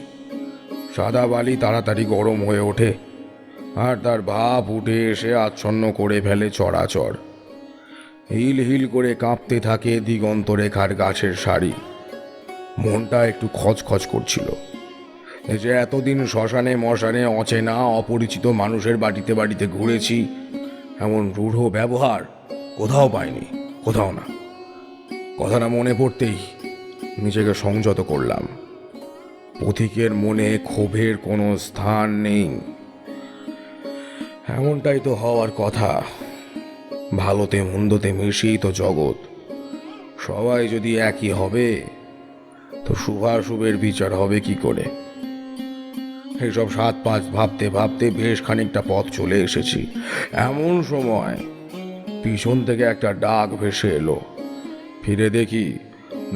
সাদা বালি তাড়াতাড়ি গরম হয়ে ওঠে আর তার ভাপ উঠে এসে আচ্ছন্ন করে ফেলে চরাচর। হিল হিল করে কাঁপতে থাকে দিগন্তরেখার গাছের সারি। মনটা একটু খচখচ করছিল। এই যে এতদিন শ্মশানে মশানে অচেনা অপরিচিত মানুষের বাড়িতে বাড়িতে ঘুরেছি, এমন রূঢ় ব্যবহার কোথাও পাইনি, কোথাও না। কথাটা মনে পড়তেই নিজেকে সংযত করলাম। পথিকের মনে ক্ষোভের কোনো স্থান নেই, এমনটাই তো হওয়ার কথা। ভালোতে মন্দতে মিশেই তো জগৎ। সবাই যদি একই হবে তো শুভাশুভের বিচার হবে কি করে? এইসব ৭-৫ ভাবতে ভাবতে বেশ খানিকটা পথ চলে এসেছি। এমন সময় পিছন থেকে একটা ডাক ভেসে এলো। ফিরে দেখি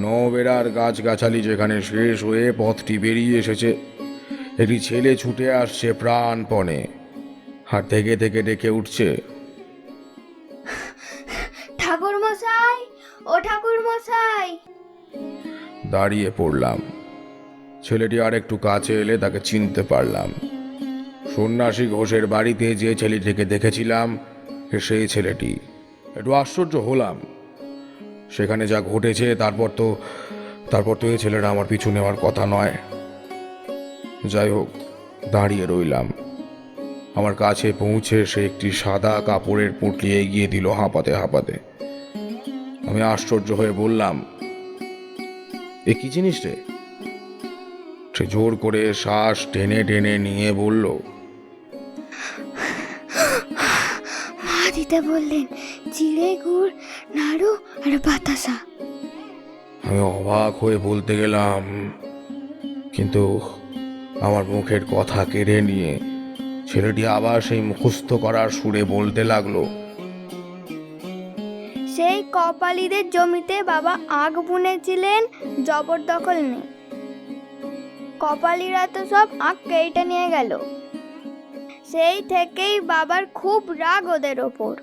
নবেরার গাছগাছালি যেখানে শেষ হয়ে পথটি বেরিয়ে এসেছে, একটি ছেলে ছুটে আসছে প্রাণপণে। আর থেকে থেকে ডেকে উঠছে, ঠাকুর মশাই, ও ঠাকুর মশাই। দাঁড়িয়ে পড়লাম। ছেলেটি আর একটু কাছে এলে তাকে চিনতে পারলাম। সন্ন্যাসী ঘোষের বাড়িতে যে ছেলেটিকে দেখেছিলাম সেই ছেলেটি। একটু আশ্চর্য হলাম। সেখানে যা ঘটেছে তারপর তো এই ছেলেটা আমার পিছু নেওয়ার কথা নয়। যাই হোক, দাঁড়িয়ে রইলাম। আমার কাছে পৌঁছে সে একটি সাদা কাপড়ের পুঁটলি এগিয়ে দিল হাঁপাতে হাঁপাতে। আমি আশ্চর্য হয়ে বললাম, এ কি জিনিস রে? সে জোর করে শ্বাস টেনে টেনে নিয়ে বলল, মা দিতে বললেন জিরে গুড় নাড়ু আর বাতাসা। আমি অবাক হয়ে বলতে গেলাম, কিন্তু আমার মুখের কথা কেড়ে নিয়ে ছেলেটি আবার সেই মুখস্থ করার সুরে বলতে লাগলো, সেই কপালীদের জমিতে বাবা আগ বুনেছিলেন, জবরদখল নেই। কপালীরা তো সব আখ কেটে নিয়ে গেল। সেই থেকেই বাবার খুব রাগ ওদের ওপর।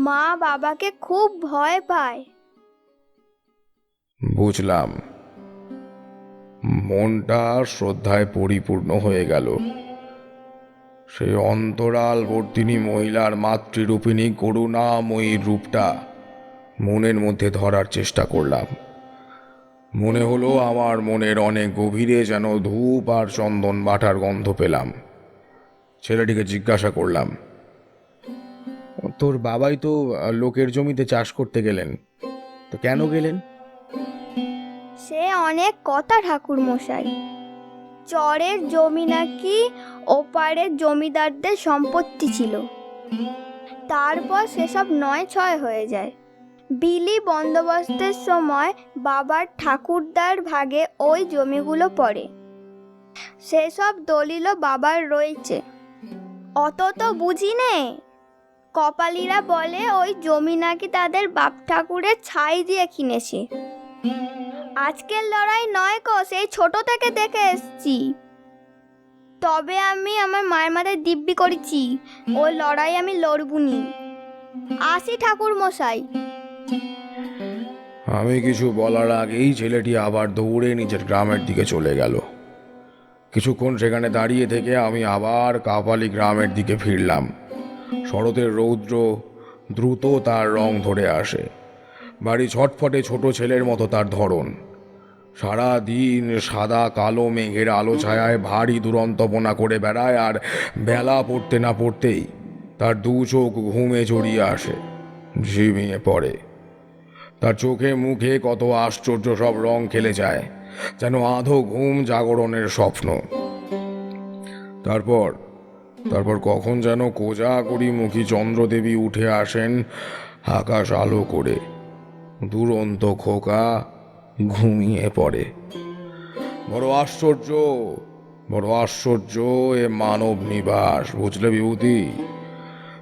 মা বাবাকে খুব ভয় পায়। বুঝলাম। মনটা শ্রদ্ধায় পরিপূর্ণ হয়ে গেল। সেই অন্তরাল বর্তিনী মহিলার মাতৃরূপিণী করুণাময়ী রূপটা মনের মধ্যে ধরার চেষ্টা করলাম। মনে হলো আমার মনের অনেক গভীরে যেন ধূপ আর চন্দন বাটার গন্ধ পেলাম। ছেলেটিকে জিজ্ঞাসা করলাম, তোর বাবাই তো লোকের জমিতে চাষ করতে গেলেন, তো কেন গেলেন? সে অনেক কথা ঠাকুর মশাই। চরের জমি নাকি ওপারের জমিদারদের সম্পত্তি ছিল, তারপর সেসব নয় ছয় হয়ে যায়। বিলি বন্দোবস্তের সময় বাবার ঠাকুরদার ভাগে ওই জমিগুলো পড়ে। সেসব দলিলও বাবার রয়েছে। অত তো বুঝি নে। কপালীরা বলে ওই জমি নাকি তাদের বাপ ঠাকুরের ছাই দিয়ে কিনেছে। আজকের লড়াই নয় কো, সেই ছোট থেকে দেখে এসছি। তবে আমি আমার মায়ের মাথায় দিব্যি করেছি, ওই লড়াই আমি লড়বুনি। আসি ঠাকুর মশাই। আমি কিছু বলার আগেই ছেলেটি আবার দৌড়ে নিজের গ্রামের দিকে চলে গেল। কিছুক্ষণ সেখানে দাঁড়িয়ে থেকে আমি আবার কাপালি গ্রামের দিকে ফিরলাম। শরতের রৌদ্র দ্রুত তার রং ধরে আসে। বাড়ি ছটফটে ছোট ছেলের মতো তার ধরন। সারা দিন সাদা কালো মেঘের আলো ছায়ায় ভারী দুরন্তপনা করে বেড়ায়, আর বেলা পড়তে না পড়তেই তার দু চোখ ঘুমে জড়িয়ে আসে, ঝিমিয়ে পড়ে। তার চোখে মুখে কত আশ্চর্য সব রং খেলে যায়, যেন আধো ঘুম জাগরণের স্বপ্ন। তারপর কখন যেন কোজাগরি মুখী চন্দ্রদেবী উঠে আসেন আকাশ আলো করে। দুরন্ত খোকা ঘুমিয়ে পড়ে। বড় আশ্চর্য এ মানব নিবাস, বুঝলে বিভূতি?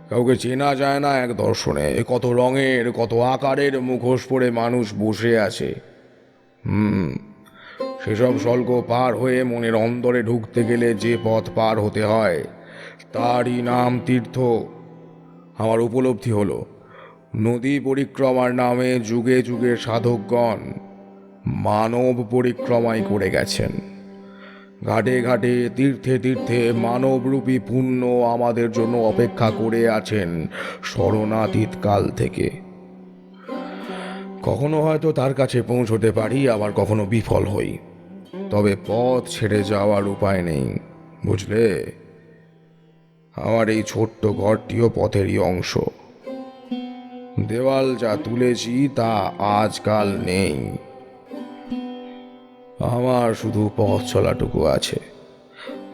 কাউকে চেনা যায় না এক দর্শনে। কত রঙের কত আকারের মুখোশ পরে মানুষ বসে আছে। সেসব স্বর্গ পার হয়ে মনের অন্তরে ঢুকতে গেলে যে পথ পার হতে হয় তারই নাম তীর্থ। আমার উপলব্ধি হলো, নদী পরিক্রমার নামে যুগে যুগে সাধকগণ মানব পরিক্রমাই করে গেছেন। ঘাটে ঘাটে তীর্থে তীর্থে মানবরূপী পুণ্য আমাদের জন্য অপেক্ষা করে আছেন স্মরণাতীত কাল থেকে। কখনো হয়তো তার কাছে পৌঁছতে পারি, আবার কখনো বিফল হই। তবে পথ ছেড়ে যাওয়ার উপায় নেই, বুঝলে? আমার এই ছোট্ট ঘরটিও পথেরই অংশ। দেওয়াল যা তুলেছি তা আজকাল নেই। আমার শুধু পথ চলাটুকু আছে।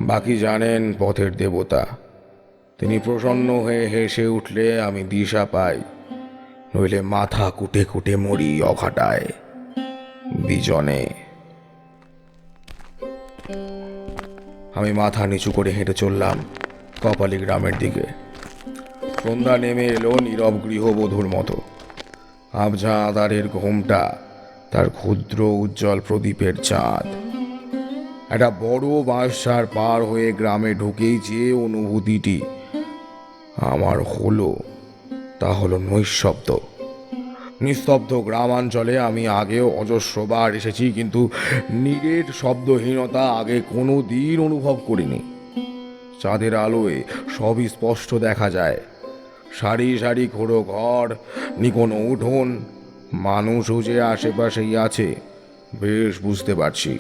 বাকি জানেন পথের দেবতা। তিনি প্রসন্ন হয়ে হেসে উঠলে আমি দিশা পাই, নইলে মাথা কুটে কুটে মরি অঘাটায় বিজনে। আমি মাথা নিচু করে হেঁটে চললাম কপালি গ্রামের দিকে। সন্ধ্যা নেমে এলো নীরব গৃহবধূর মতো। আবঝা আধারের ঘোমটা তার ক্ষুদ্র উজ্জ্বল প্রদীপের চাঁদ। একটা বড় বাঁশঝাড় পার হয়ে গ্রামে ঢুকেই যে অনুভূতিটি আমার হলো তা হলো নৈঃশব্দ। নিস্তব্ধ গ্রামাঞ্চলে আমি আগেও অজস্রবার এসেছি, কিন্তু নীড়ের শব্দহীনতা আগে কোনো দিন অনুভব করিনি। চাঁদের আলোয় সবই স্পষ্ট দেখা যায়। সারি সারি খোড়ো ঘর, নিকোনো উঠোন, মানুষও যে আশেপাশেই আছে বেশ বুঝতে পারছি।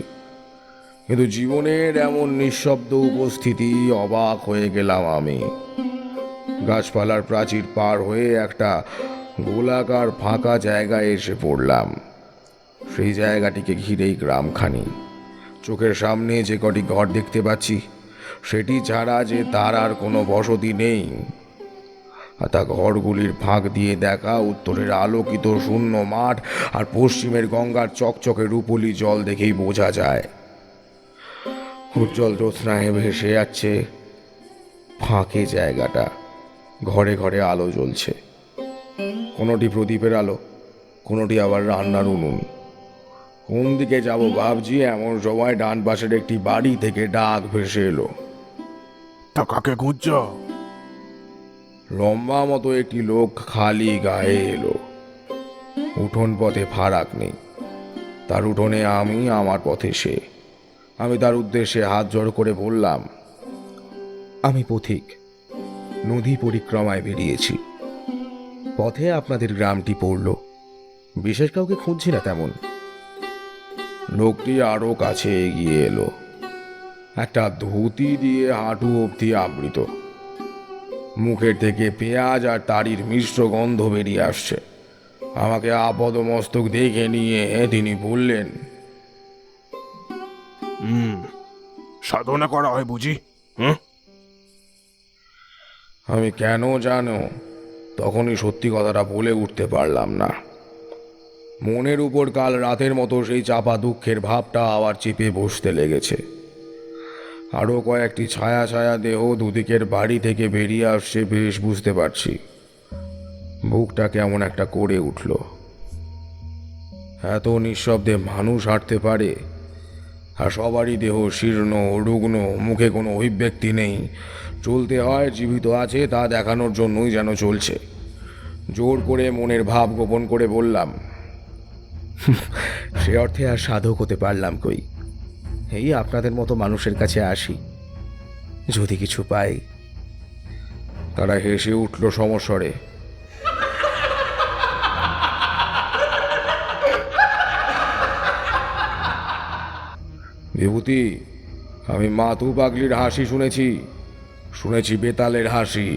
কিন্তু জীবনের এমন নিঃশব্দ উপস্থিতি অবাক হয়ে গেলাম আমি। গাছপালার প্রাচীর পার হয়ে একটা গোলাকার ফাঁকা জায়গায় এসে পড়লাম। সেই জায়গাটিকে ঘিরেই গ্রামখানি। চোখের সামনে যে কটি ঘর দেখতে পাচ্ছি সেটি ছাড়া যে তার আর কোনো বসতি নেই। আর তা ঘরগুলির ফাঁক দিয়ে দেখা উত্তরের আলোকিত শূন্য মাঠ আর পশ্চিমের গঙ্গার চকচকে রূপলি জল দেখেই বোঝা যায়। উজ্জ্বল জ্যোৎস্নায় ভেসে যাচ্ছে ফাঁকে জায়গাটা। ঘরে ঘরে আলো জ্বলছে, কোনোটি প্রদীপের আলো, কোনোটি আবার রান্নার উনুন। কোন দিকে যাব ভাবছি, এমন সময় ডান পাশের একটি বাড়ি থেকে ডাক ভেসে এলো। তা কাকে খুঁজছ? লম্বা মতো একটি লোক খালি গায়ে এলো। উঠোন পথে ফারাক নেই। তার উঠোনে আমি, আমার পথে সে। আমি তার উদ্দেশ্যে হাত জোড় করে বললাম, আমি পথিক, নদী পরিক্রমায় বেরিয়েছি। পথে আপনাদের গ্রামটি পড়ল। বিশেষ কাউকে খুঁজছি না তেমন। লোকটি আরো কাছে এগিয়ে এলো। একটা ধুতি দিয়ে হাঁটু অবধি আবৃত। মুখের থেকে পেঁয়াজ আর তারির মিশ্র গন্ধ বেরিয়ে আসছে। আমাকে আপাদমস্তক দেখে নিয়ে তিনি বললেন, সাধনা করা হয় বুঝি? আমি কেন জানো তখনই সত্যি কথাটা বলে উঠতে পারলাম না। মনের উপর কাল রাতের মতো সেই চাপা দুঃখের ভাবটা আবার চেপে বসতে লেগেছে। আরও কয়েকটি ছায়া ছায়া দেহ দুদিকের বাড়ি থেকে বেরিয়ে আসছে বেশ বুঝতে পারছি। বুকটা কেমন একটা করে উঠল। এত নিঃশব্দে মানুষ হাঁটতে পারে, আর সবারই দেহ শীর্ণ রুগ্ন, মুখে কোনো অভিব্যক্তি নেই। চলতে হয় জীবিত আছে তা দেখানোর জন্যই যেন চলছে। জোর করে মনের ভাব গোপন করে বললাম, সে অর্থে আর সাধক হতে পারলাম কই। এই আপনাদের মতো মানুষের কাছে আসি, যদি কিছু পাই। তারা হেসে উঠল সমস্বরে। বিভূতি, আমি মাতু পাগলির হাসি শুনেছি বেতালের হাসি।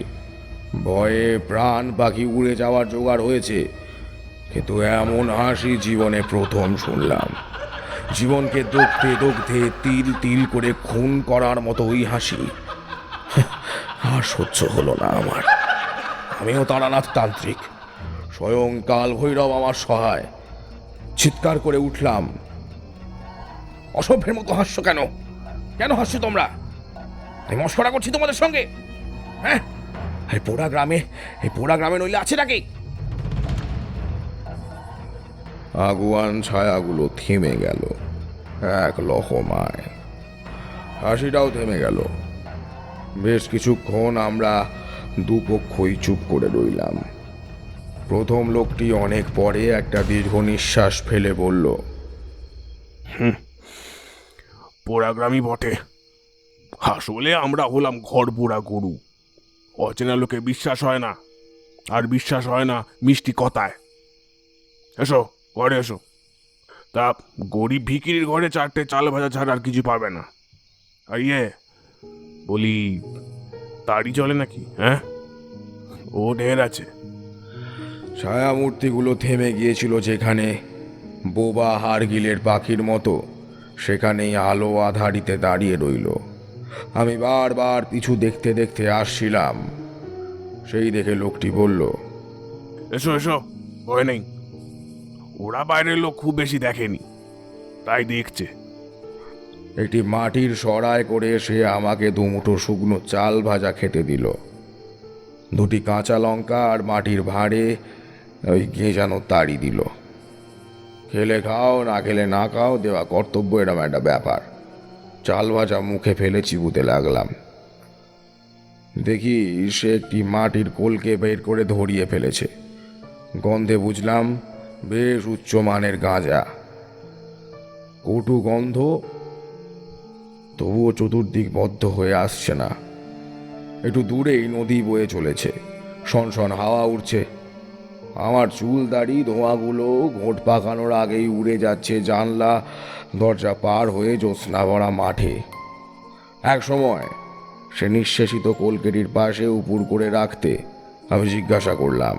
ভয়ে প্রাণ পাখি উড়ে যাওয়ার জোগাড় হয়েছে, কিন্তু এমন হাসি জীবনে প্রথম শুনলাম। জীবনকে দগ্ধে দগ্ধে তিল তিল করে খুন করার মতো ওই হাসি আর সহ্য হলো না আমার। আমিও তারানাথ তান্ত্রিক, স্বয়ং কাল ভৈরব আমার সহায়। চিৎকার করে উঠলাম, অসভ্যের মতো হাসছো কেন? কেন হাসছো তোমরা? আমি মশকরা করছি তোমাদের সঙ্গে? হ্যাঁ, এই পোড়া গ্রামে নইলে আছে নাকি? আগুয়ান ছায়াগুলো থেমে গেল এক লহমায়। হাসিটাও থেমে গেল। বেশ কিছুক্ষণ আমরা দুপক্ষই চুপ করে রইলাম। প্রথম লোকটি অনেক পরে একটা দীর্ঘ নিঃশ্বাস ফেলে বলল, পোড়াগ্রামই বটে, আসলে আমরা হলাম ঘর পোড়া গরু। অচেনা লোকে বিশ্বাস হয় না, আর বিশ্বাস হয় না মিষ্টি কথায়। এসো ঘরে এসো। তা গরিব ভিকিরির ঘরে 4টে চাল ভাজা ছাড়া আর কিছু পাবে না। আর বলি, তাড়ি চলে নাকি? হ্যাঁ, ও ঢের আছে। ছায়ামূর্তিগুলো থেমে গিয়েছিল যেখানে, বোবা হারগিলের পাখির মতো সেখানেই আলো আধারিতে দাঁড়িয়ে রইল। আমি বারবার পিছু দেখতে দেখতে আসছিলাম। সেই দেখে লোকটি বলল, এসো এসো, ভয় নেই। ওরা বাইরের লোক খুব বেশি দেখেনি, তাই দেখছে। একটি মাটির সরায় করে সে আমাকে দুমুঠো শুকনো চাল ভাজা খেতে দিল। 2টি কাঁচা লঙ্কা আর মাটির ভাঁড়ে ওই গেঁজানো তাড়ি দিল। খেলে খাও, না খেলে না খাও, দেওয়া কর্তব্য, এরম একটা ব্যাপার। চাল ভাজা মুখে ফেলে চিবুতে লাগলাম। দেখি সে একটি মাটির কোলকে বের করে ধরিয়ে ফেলেছে। গন্ধে বুঝলাম বেশ উচ্চমানের গাঁজা। কটু গন্ধ, তবুও চতুর্দিক বদ্ধ হয়ে আসছে না। একটু দূরেই নদী বয়ে চলেছে, শনশন হাওয়া উঠছে। আমার চুল দাড়ি ধোঁয়াগুলো ঘোট পাকানোর আগেই উড়ে যাচ্ছে জানলা দরজা পার হয়ে জ্যোৎস্না ভরা মাঠে। এক সময় সে নিঃশেষিত কলকেটির পাশে উপুর করে রাখতে আমি জিজ্ঞাসা করলাম,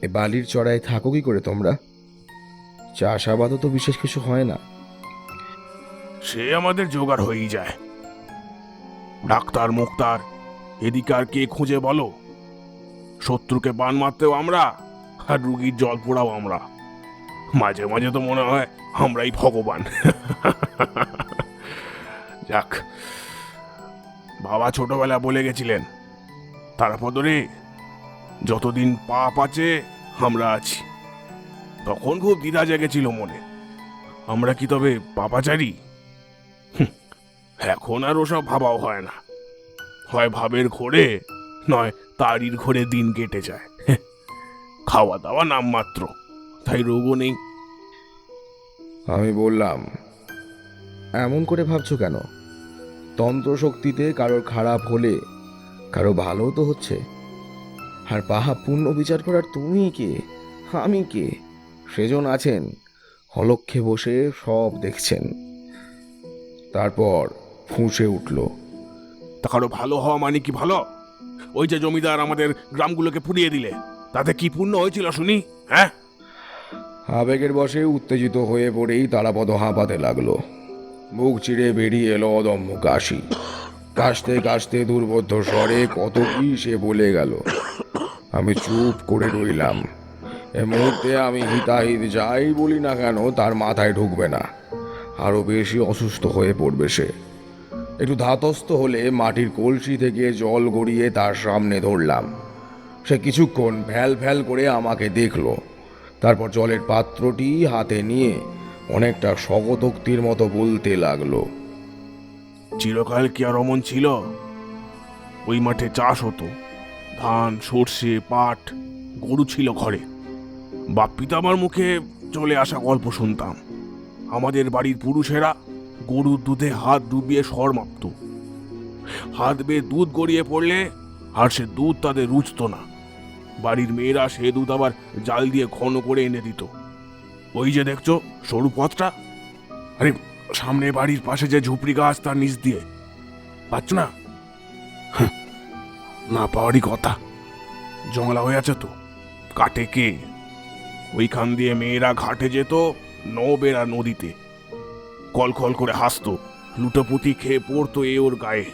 এ বালির চড়ায় থাকো কি করে তোমরা? চাষাবাদও তো বিশেষ কিছু হয় না। সে আমাদের জোগাড় হয়েই যায়। ডাক্তার মুক্তার এদিকে আর কে খুঁজে বলো? শত্রুকে বান মারতেও আমরা, আর রুগীর জল পোড়াও আমরা। মাঝে মাঝে তো মনে হয় আমরাই ভগবান। যাক, বাবা ছোটবেলা বলে গেছিলেন, তারাপদরে, যতদিন পাপ আছে আমরা আছি। তখন খুব দ্বিধা জেগেছিল মনে, আমরা কি তবে পাপাচারী? এখন আর ওসব ভাবাও হয় না। হয় ভাবের ঘোরে, নয় তারির ঘোরে দিন কেটে যায়। খাওয়া দাওয়া নামমাত্র, তাই রোগও নেই। আমি বললাম, এমন করে ভাবছো কেন? তন্ত্র শক্তিতে কারোর খারাপ হলে কারো ভালো তো হচ্ছে। আর পাহাড় পুণ্য বিচার করার তুমি কে, আমি কে? সেজন আছেন, অলক্ষ্যে বসে সব দেখছেন। তারপর ফুঁসে উঠল, তা কারো ভালো হওয়া মানে কি ভালো? ওই যে জমিদার আমাদের গ্রামগুলোকে পুড়িয়ে দিলে, তাতে কি পুণ্য হয়েছিল শুনি? হ্যাঁ, আবেগের বশে উত্তেজিত হয়ে পড়েই তারাপদ হাঁপাতে লাগলো। মুখ চিরে বেরিয়ে এলো অদম্য কাশি। কাশতে কাশতে দুর্বোধ্য স্বরে কত কি সে বলে গেল। আমি চুপ করে রইলাম। এ মুহূর্তে আমি হিতাহিত যাই বলি না কেন তার মাথায় ঢুকবে না, আরো বেশি অসুস্থ হয়ে পড়বে সে। একটু ধাতস্থ হলে মাটির কলসি থেকে জল গড়িয়ে তার সামনে ধরলাম। সে কিছুক্ষণ ভ্যাল ভ্যাল করে আমাকে দেখলো, তারপর জলের পাত্রটি হাতে নিয়ে অনেকটা স্বগতোক্তির মতো বলতে লাগলো, চিরকাল কি আর অমন ছিল? ওই মাঠে চাষ হতো, ধান, সর্ষে, পাট, গরু ছিল ঘরে। বাপ পিতামার মুখে চলে আসা গল্প শুনতাম। আমাদের বাড়ির পুরুষেরা গরুর দুধে হাত ডুবিয়ে সর মাপত। হাত বেয়ে দুধ গড়িয়ে পড়লে আর সে দুধ তাদের রুচত না। বাড়ির মেয়েরা সে দুধ আবার জাল দিয়ে ঘন করে এনে দিত। ওই যে দেখছো সরু পথটা, আরে সামনে বাড়ির পাশে যে ঝুপড়ি গাছ তার নিচ দিয়ে, পাচ্ছ না? না পাওয়ারই কথা, জংলা হয়ে আছে তো, কাটে কে? ওইখান দিয়ে মেয়েরা ঘাটে যেত, নৌবেরা নদীতে কল কল করে হাসতো, লুটোপুটি খেয়ে পড়তো এ ওর গায়ে।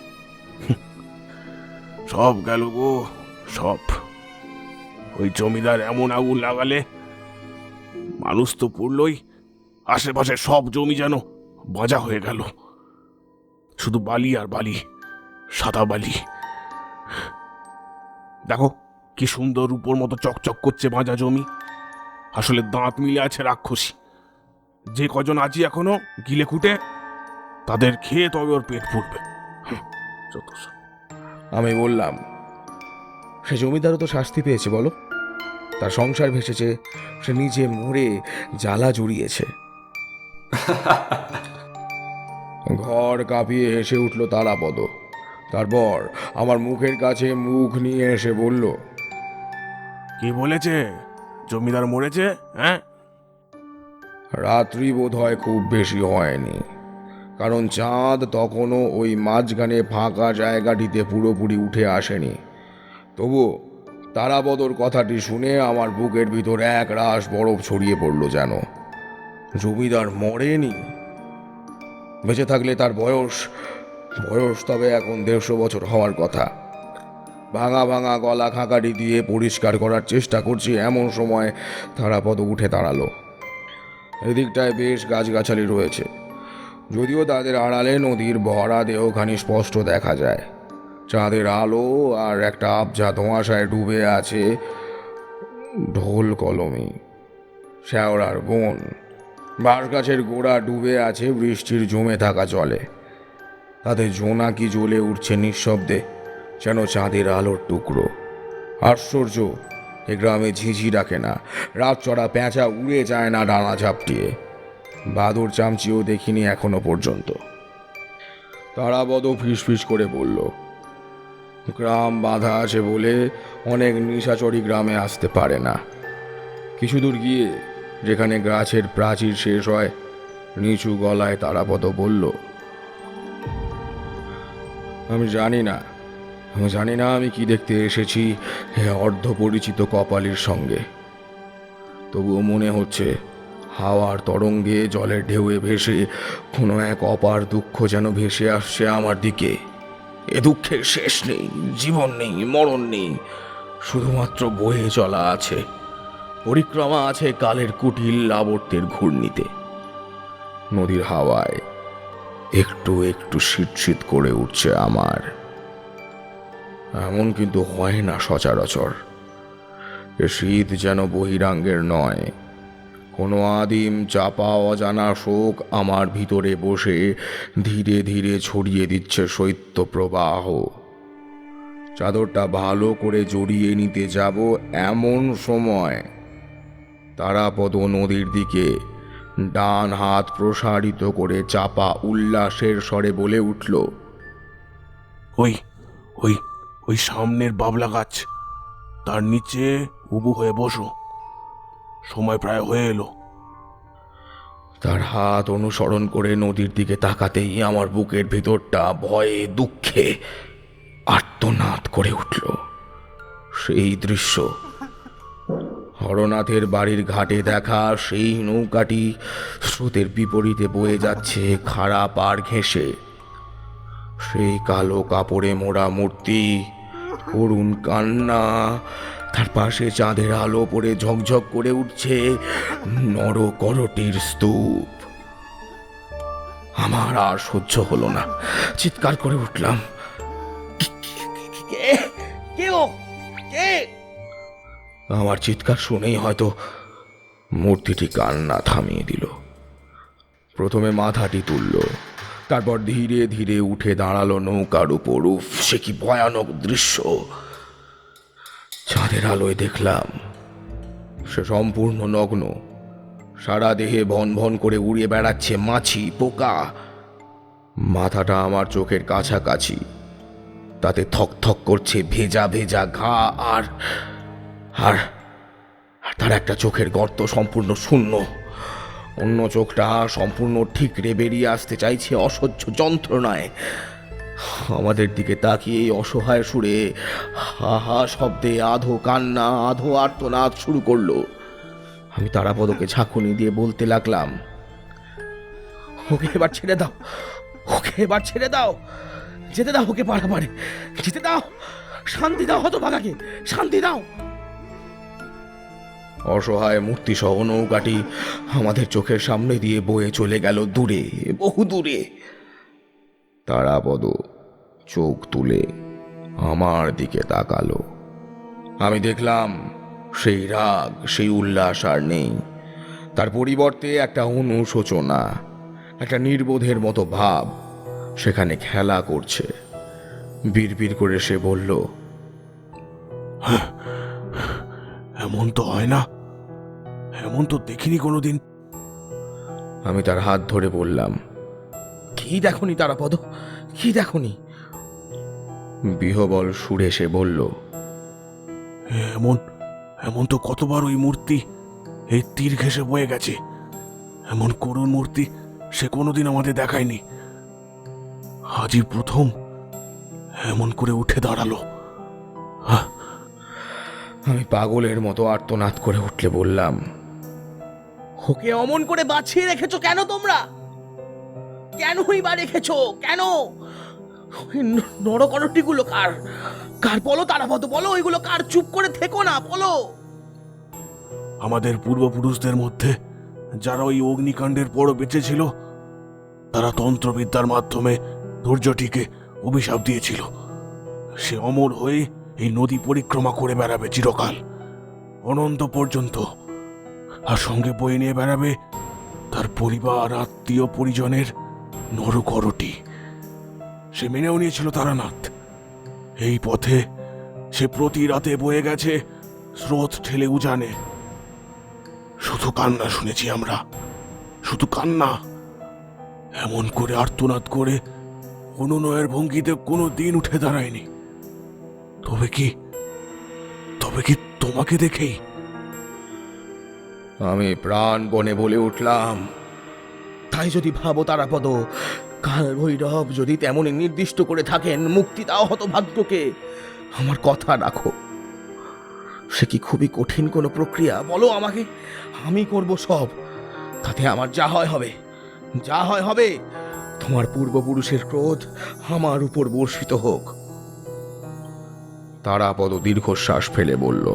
সব গেল গো সব। ওই জমিদার এমন আগুন লাগালে মানুষ তো পড়লই, আশেপাশে সব জমি যেন বাজা হয়ে গেল। শুধু বালি আর বালি, সাদা বালি। দেখো কি সুন্দর রূপোর মতো চকচক করছে বাঁজা জমি। আসলে দাঁত মিলে আছে রাক্ষসী। যে কজন আছি এখনো গিলে খুঁটে, তাদের খেয়ে তবে ওর পেট ফুটবে। যত সব। আমি বললাম, সে জমিদারও তো শাস্তি পেয়েছে বলো। তার সংসার ভেসেছে, সে নিজে মরে জ্বালা জুড়িয়েছে। ঘর কাঁপিয়ে হেসে উঠল তারাপদ। তারপর আমার মুখের কাছে মুখ নিয়ে এসে বলল, কি বলেছে? জমিদার মরেছে? হ্যাঁ, রাত্রি বোধ হয় খুব বেশি হয়নি, কারণ চাঁদ তখনও ওই মাঝখানে ফাঁকা জায়গাটিতে পুরোপুরি উঠে আসেনি। তবু তারাপদর কথাটি শুনে আমার বুকের ভিতর এক রাশ বরফ ছড়িয়ে পড়ল যেন। জমিদার মরেনি। বেঁচে থাকলে তার বয়স তবে এখন 150 বছর হওয়ার কথা। ভাঙা ভাঙা গলা খাঁকাটি দিয়ে পরিষ্কার করার চেষ্টা করছি, এমন সময় তারাপদ উঠে দাঁড়ালো। এদিকটায় বেশ গাছগাছালি রয়েছে, যদিও তাদের আড়ালে নদীর ভরা দেহখানি স্পষ্ট দেখা যায়। চাঁদের আলো আর একটা আবঝা ধোঁয়াশায় ডুবে আছে ঢোল কলমি, শ্যাওড়ার বন, বাঁশ গাছের গোড়া ডুবে আছে বৃষ্টির জমে থাকা জলে। তাতে জোনাকি জ্বলে উঠছে নিঃশব্দে, যেন চাঁদের আলোর টুকরো। আশ্চর্য, এ গ্রামে ঝিঝি ডাকে না, রাত চড়া পেঁচা উড়ে যায় না ডানা ঝাপটিয়ে, বাদুর চামচিও দেখিনি এখনো পর্যন্ত। তারাপদ ফিসফিস করে বলল, গ্রাম বাঁধা আছে বলে অনেক নিশাচরি গ্রামে আসতে পারে না। কিছু দূর গিয়ে যেখানে গাছের প্রাচীর শেষ হয়, নিচু গলায় তারাপদ বলল, আমি জানি না আমি কি দেখতে এসেছি হে অর্ধপরিচিত কপালের সঙ্গে। তবুও মনে হচ্ছে হাওয়ার তরঙ্গে জলের ঢেউয়ে ভেসে কোনো এক অপার দুঃখ যেন ভেসে আসছে আমার দিকে। এ দুঃখের শেষ নেই, জীবন নেই, মরণ নেই, শুধুমাত্র বয়ে চলা আছে, পরিক্রমা আছে কালের কুটিল আবর্তের ঘূর্ণিতে। নদীর হাওয়ায় একটু একটু শীত করে উঠছে আমার। এমন কিন্তু হয় না সচরাচর। এ শীত যেন বহিরাঙ্গের নয়, কোনো আদিম চাপা অজানা শোক আমার ভিতরে বসে ধীরে ধীরে ছড়িয়ে দিচ্ছে শৈত্য প্রবাহ। চাদরটা ভালো করে জড়িয়ে নিতে যাব এমন সময় তারাপদ নদীর দিকে ডান হাত প্রসারিত করে চাপা উল্লাসের স্বরে বলে উঠল, ওই ওই ওই সামনের বাবলা গাছ, তার নিচে উবু হয়ে বসো, সময় প্রায় হয়ে এলো। তার হাত অনুসরণ করে নদীর দিকে তাকাতেই আমার বুকের ভিতরটা ভয়ে দুঃখে আর্তনাদ করে উঠল। সেই দৃশ্য, হরনাথের বাড়ির ঘাটে দেখা সেই নৌকাটি স্রোতের বিপরীতে বয়ে যাচ্ছে খাড়া পাড় ঘেঁষে। সেই কালো কাপড়ে মোড়া মূর্তি, করুণ কান্না, তার পাশে চাঁদের আলো পড়ে ঝকঝক করে উঠছে নরকরটির স্তূপ। আমার আর সহ্য হলো না, চিৎকার করে উঠলাম, আমার চিৎকার শুনেই হয়তো মূর্তিটি কান্না থামিয়ে দিল। প্রথমে মাথাটি তুলল, তারপর ধীরে ধীরে উঠে দাঁড়ালো নৌকার উপর। উফ, সে কি ভয়ানক দৃশ্য! চাঁদের আলোয় দেখলাম সে সম্পূর্ণ নগ্ন, সারা দেহে ভন ভন করে উড়ে বেড়াচ্ছে মাছি, পোকা মাথাটা আমার চোখের কাছাকাছি, তাতে থক থক করছে ভেজা ভেজা ঘা, আর আর আর তার একটা চোখের গর্ত সম্পূর্ণ শূন্য। অন্য চোখটা সম্পূর্ণ ঠিকরে বেরিয়ে আসতে চাইছে অসহ্য যন্ত্রণায়। আমাদের দিকে তাকিয়ে অসহায় সুরে হা হা শব্দে আধো কান্না আধো আর্তনাদ শুরু করলো। আমি তারাপদকে ঝাঁকুনি দিয়ে বলতে লাগলাম, ওকে এবার ছেড়ে দাও, ওকে এবার ছেড়ে দাও, যেতে দাও ওকে পারে, যেতে দাও, শান্তি দাও হতভাগাকে, শান্তি দাও। অসহায় মূর্তি সহ নৌকাটি আমাদের চোখের সামনে দিয়ে বয়ে চলে গেল দূরে, বহু দূরে। তারাপদ চোখ তুলে আমার দিকে তাকালো। আমি দেখলাম সেই রাগ, সেই উল্লাস আর নেই। তার পরিবর্তে একটা অনুশোচনা, একটা নির্বোধের মতো ভাব সেখানে খেলা করছে। বিড়বিড় করে সে বলল, এমন তো হয় না, এমন তো দেখিনি কোনোদিন। আমি তার হাত ধরে বললাম, কি দেখনি তারাপদ, কি দেখনি? বিহবল সুরে সে বলল, এমন এমন তো কতবার ওই মূর্তি এই তীর ঘেঁষে বয়ে গেছে। এমন করুণ মূর্তি সে কোনোদিন আমাদের দেখায়নি। আজই প্রথম এমন করে উঠে দাঁড়ালো। আমি পাগলের মতো আর্তনাদ করে উঠলে বললাম, ওকে অমন করে বাঁচিয়ে রেখেছো কেন তোমরা? কেনই বা রেখেছো কেন? নরকরটিগুলো কার? কার বলো তারাপদ, বলো ওইগুলো কার? চুপ করে থেকো না, বলো। আমাদের পূর্বপুরুষদের মধ্যে যারা ওই অগ্নিকাণ্ডের পর বেঁচে ছিল, তারা তন্ত্রবিদ্যার মাধ্যমে ধৈর্যটিকে অভিশাপ দিয়েছিল। সে অমর হয়ে এই নদী পরিক্রমা করে বেড়াবে চিরকাল, অনন্ত পর্যন্ত। আর সঙ্গে বয়ে নিয়ে বেড়াবে তার পরিবার, আত্মীয় পরিজনের নরকরটি। সে মেনেও নিয়েছিল তারানাথ। এই পথে সে প্রতি রাতে বয়ে গেছে স্রোত ঠেলে উজানে। শুধু কান্না শুনেছি আমরা, শুধু কান্না। এমন করে আর্তনাদ করে অনুনয়ের ভঙ্গিতে কোনো দিন উঠে দাঁড়ায়নি। তবে কি তোমাকে দেখেই? আমি প্রাণপণে বলে উঠলাম, তাই যদি ভাবো তারাপদ, কাল ভৈরব যদি তেমনই নির্দিষ্ট করে থাকেন, মুক্তি দাও হতভাগ্যকে। আমার কথা রাখো। সে কি খুবই কঠিন কোনো প্রক্রিয়া? বলো আমাকে, আমি করব সব। তাতে আমার যা হয় হবে, যা হয় হবে। তোমার পূর্বপুরুষের ক্রোধ আমার উপর বর্ষিত হোক। তারাপদ দীর্ঘশ্বাস ফেলে বলল,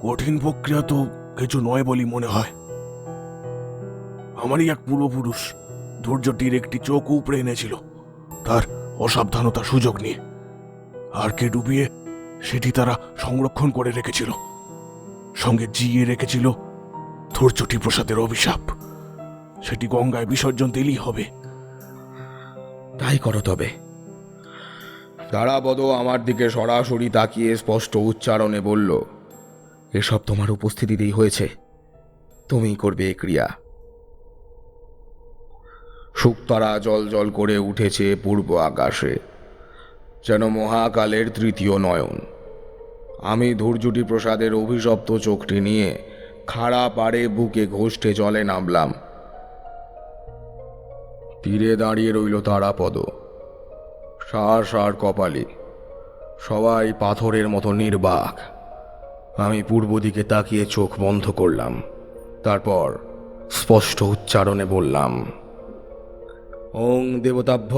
কঠিন প্রক্রিয়া তো কিছু নয় বলি মনে হয়। আমারই এক পূর্বপুরুষ ধৈর্যটির একটি চোখ উপড়ে এনেছিল তার অসাবধানতার সুযোগ নিয়ে, আর কে ডুবিয়ে সেটি তারা সংরক্ষণ করে রেখেছিল। সঙ্গে জিয়ে রেখেছিল ধৈর্যটি প্রসাদের অভিশাপ। সেটি গঙ্গায় বিসর্জন দিলেই হবে। তাই করো তবে। তারাপদ আমার দিকে সরাসরি তাকিয়ে স্পষ্ট উচ্চারণে বলল, এসব তোমার উপস্থিতিতেই হয়েছে, তুমিই করবে এ ক্রিয়া। শুকতারা জল জল করে উঠেছে পূর্ব আকাশে, যেন মহাকালের তৃতীয় নয়ন। আমি ধৈর্যটি প্রসাদের অভিশপ্ত চোখটি নিয়ে খাড়া পাড়ে বুকে ঘোষ্টে জলে নামলাম। তীরে দাঁড়িয়ে রইল তারাপদ, সার সার কপালে, সবাই পাথরের মতো নির্বাক। আমি পূর্ব দিকে তাকিয়ে চোখ বন্ধ করলাম। তারপর স্পষ্ট উচ্চারণে বললাম, ওং দেবতাভ্য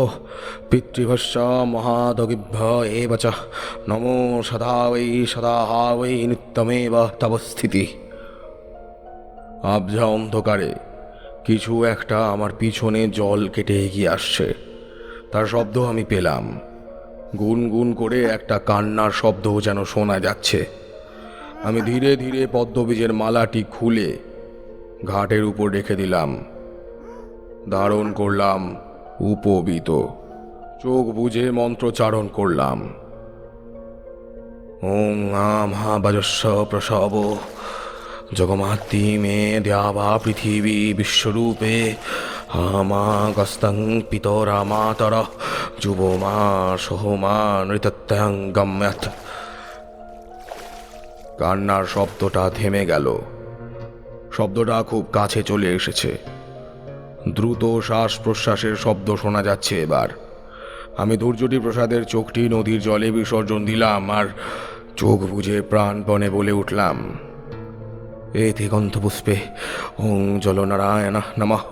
পিতৃভস্য মহাদগিভ্য এব চ নমো সদা বৈ সদা বৈ নিত্যমেব তবস্থিতি। আবঝা অন্ধকারে কিছু একটা আমার পিছনে জল কেটে এগিয়ে আসছে। তার শব্দ আমি পেলাম। গুনগুন করে একটা কান্নার শব্দও যেন শোনা যাচ্ছে। আমি ধীরে ধীরে পদ্মবীজের মালাটি খুলে ঘাটের উপর রেখে দিলাম। ধারণ করলাম উপবীত, চোখ বুঝে মন্ত্রচারণ করলাম। ওং আম হা বাজস্ব প্রসব জগমাত্তি মে দ্যাবা পৃথিবী বিশ্বরূপে হামাগস্তং পিতরা মাতর যুবমা সহমা নৃতত্যং গম্যত। কান্নার শব্দটা থেমে গেল। শব্দটা খুব কাছে চলে এসেছে। দ্রুত শ্বাস প্রশ্বাসের শব্দ শোনা যাচ্ছে এবার। আমি দুর্যোটি প্রসাদের চোখটি নদীর জলে বিসর্জন দিলাম আর চোখ বুঝে প্রাণপণে বলে উঠলাম, এ দিগন্ত পুষ্পে ওং জলনারায়ণ নমঃ,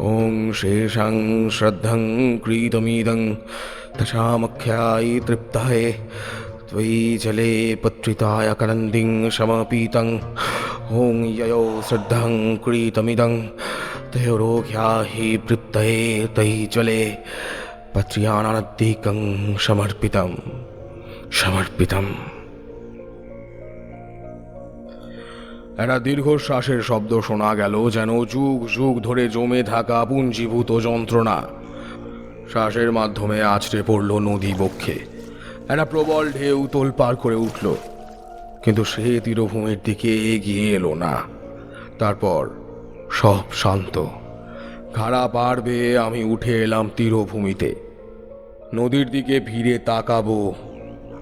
ওং শেষাং শ্রদ্ধং ক্রীতমিদং দশামখ্যায় তৃপ্তায় त्वयि जले पत्रिताय करन्दिं समपीतं, ॐ ययो श्रद्धं क्रीतमिदं तयोरोग्या हि तृप्तये तयि जले पत्र्यानदिकं समर्पितं समर्पितं। একটা দীর্ঘশ্বাসের শব্দ শোনা গেল, যেন যুগ যুগ ধরে জমে থাকা পুঞ্জীভূত যন্ত্রণা শ্বাসের মাধ্যমে আছড়ে পড়ল নদী বক্ষে। একটা প্রবল ঢেউ তোলপাড় করে উঠল, কিন্তু সে তীরভূমির দিকে এগিয়ে এলো না। তারপর সব শান্ত। খাড়া পার বেয়ে আমি উঠে এলাম তীরভূমিতে। নদীর দিকে ফিরে তাকাবো,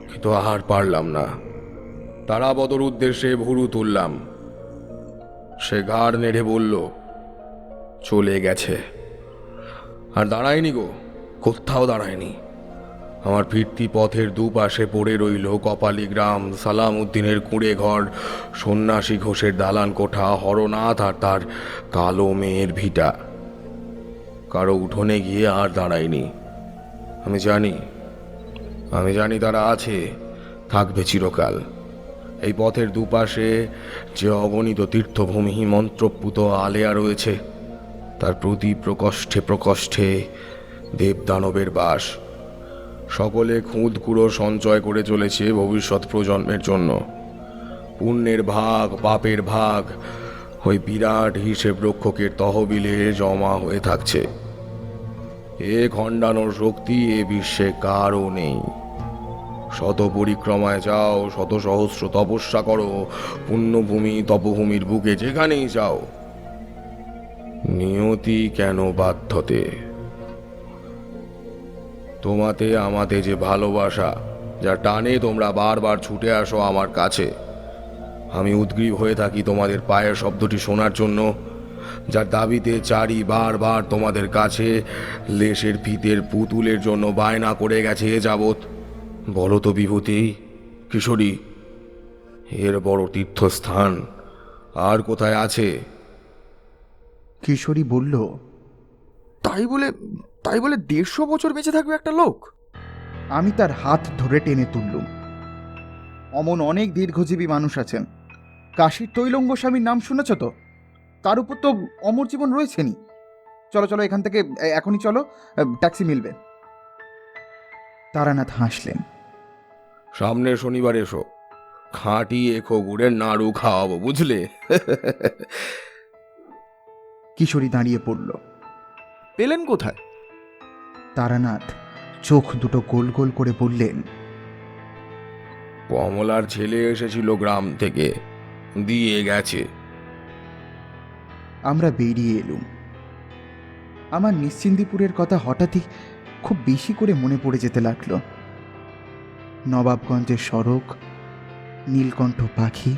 কিন্তু আর পারলাম না। তারাপদর উদ্দেশ্যে ভুরু তুললাম। সে ঘাড় নেড়ে বলল, চলে গেছে। আর দাঁড়ায়নি গো, কোথাও দাঁড়ায়নি। আমার ফিরতি পথের দুপাশে পড়ে রইল কপালি গ্রাম, সালাম উদ্দিনের কুঁড়ে ঘর, সন্ন্যাসী ঘোষের দালান কোঠা, হরনাথ আর তার কালো মেয়ের ভিটা। কারো উঠোনে গিয়ে আর দাঁড়ায়নি। আমি জানি তারা আছে, থাকবে চিরকাল। এই পথের দুপাশে যে অগণিত তীর্থভূমি মন্ত্রপুত আলেয়া রয়েছে, তার প্রতি প্রকোষ্ঠে প্রকোষ্ঠে দেবদানবের বাস। সকলে খুঁত কুড়ো সঞ্চয় করে চলেছে ভবিষ্যৎ প্রজন্মের জন্য। পুণ্যের ভাগ, পাপের ভাগ ওই বিরাট হিসেব রক্ষকের তহবিলে জমা হয়ে থাকছে। এ খণ্ডানোর শক্তি এ বিশ্বে কারও নেই। শত পরিক্রমায় যাও, শত সহস্র তপস্যা করো, পুণ্যভূমি তপভূমির বুকে যেখানেই যাও, নিয়তি কেন বাধ্যতে? তোমাতে আমাতে যে ভালোবাসা, যা টানে তোমরা বারবার ছুটে আসো আমার কাছে। আমি উদ্গ্রীব হয়ে থাকি তোমাদের পায়ের শব্দটি শোনার জন্য, যার দাবিতে চারি বারবার তোমাদের কাছে লেশের ফিতের পুতুলের জন্য বায়না করে গেছে এ যাবৎ। বলো তো বিভূতি, কিশোরী, এর বড় তীর্থস্থান আর কোথায় আছে? কিশোরী বলল, তাই বলে 150 বছর বেঁচে থাকবে একটা লোক? আমি তার হাত ধরে টেনে তুললুম। অমন অনেক দীর্ঘজীবী মানুষ আছেন। কাশীর তৈলঙ্গ স্বামীর নাম শুনেছ তো? তার উপর তো অমর জীবন রয়েছেনি। চলো চলো, এখান থেকে এখনই চলো, ট্যাক্সি মিলবে। তারানাথ হাসলেন। সামনের শনিবার এসো, খাঁটি এখো গুড়ের নাড়ু খাওয়াবো, বুঝলে? কিশোরী দাঁড়িয়ে পড়ল। পেলেন কোথায়? তারানাথ চোখ দুটো গোল গোল করে বললেন, কমলার ছেলে এসেছিল গ্রাম থেকে, দিয়ে গেছে। আমরা বেরিয়ে এলুম। আমার নিশ্চিন্দিপুরের কথা হঠাৎই খুব বেশি করে মনে পড়ে যেতে লাগলো। নবাবগঞ্জের সড়ক, নীলকণ্ঠ পাখি,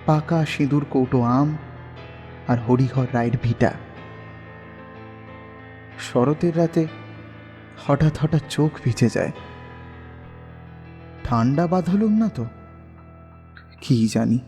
পাকা সিঁদুর কৌটো আম আর হরিহর রায়ের ভিটা। শরতের রাতে হঠাৎ হঠাৎ চোখ ভিজে যায়। ঠান্ডা বাঁধালুম না তো, কি জানি।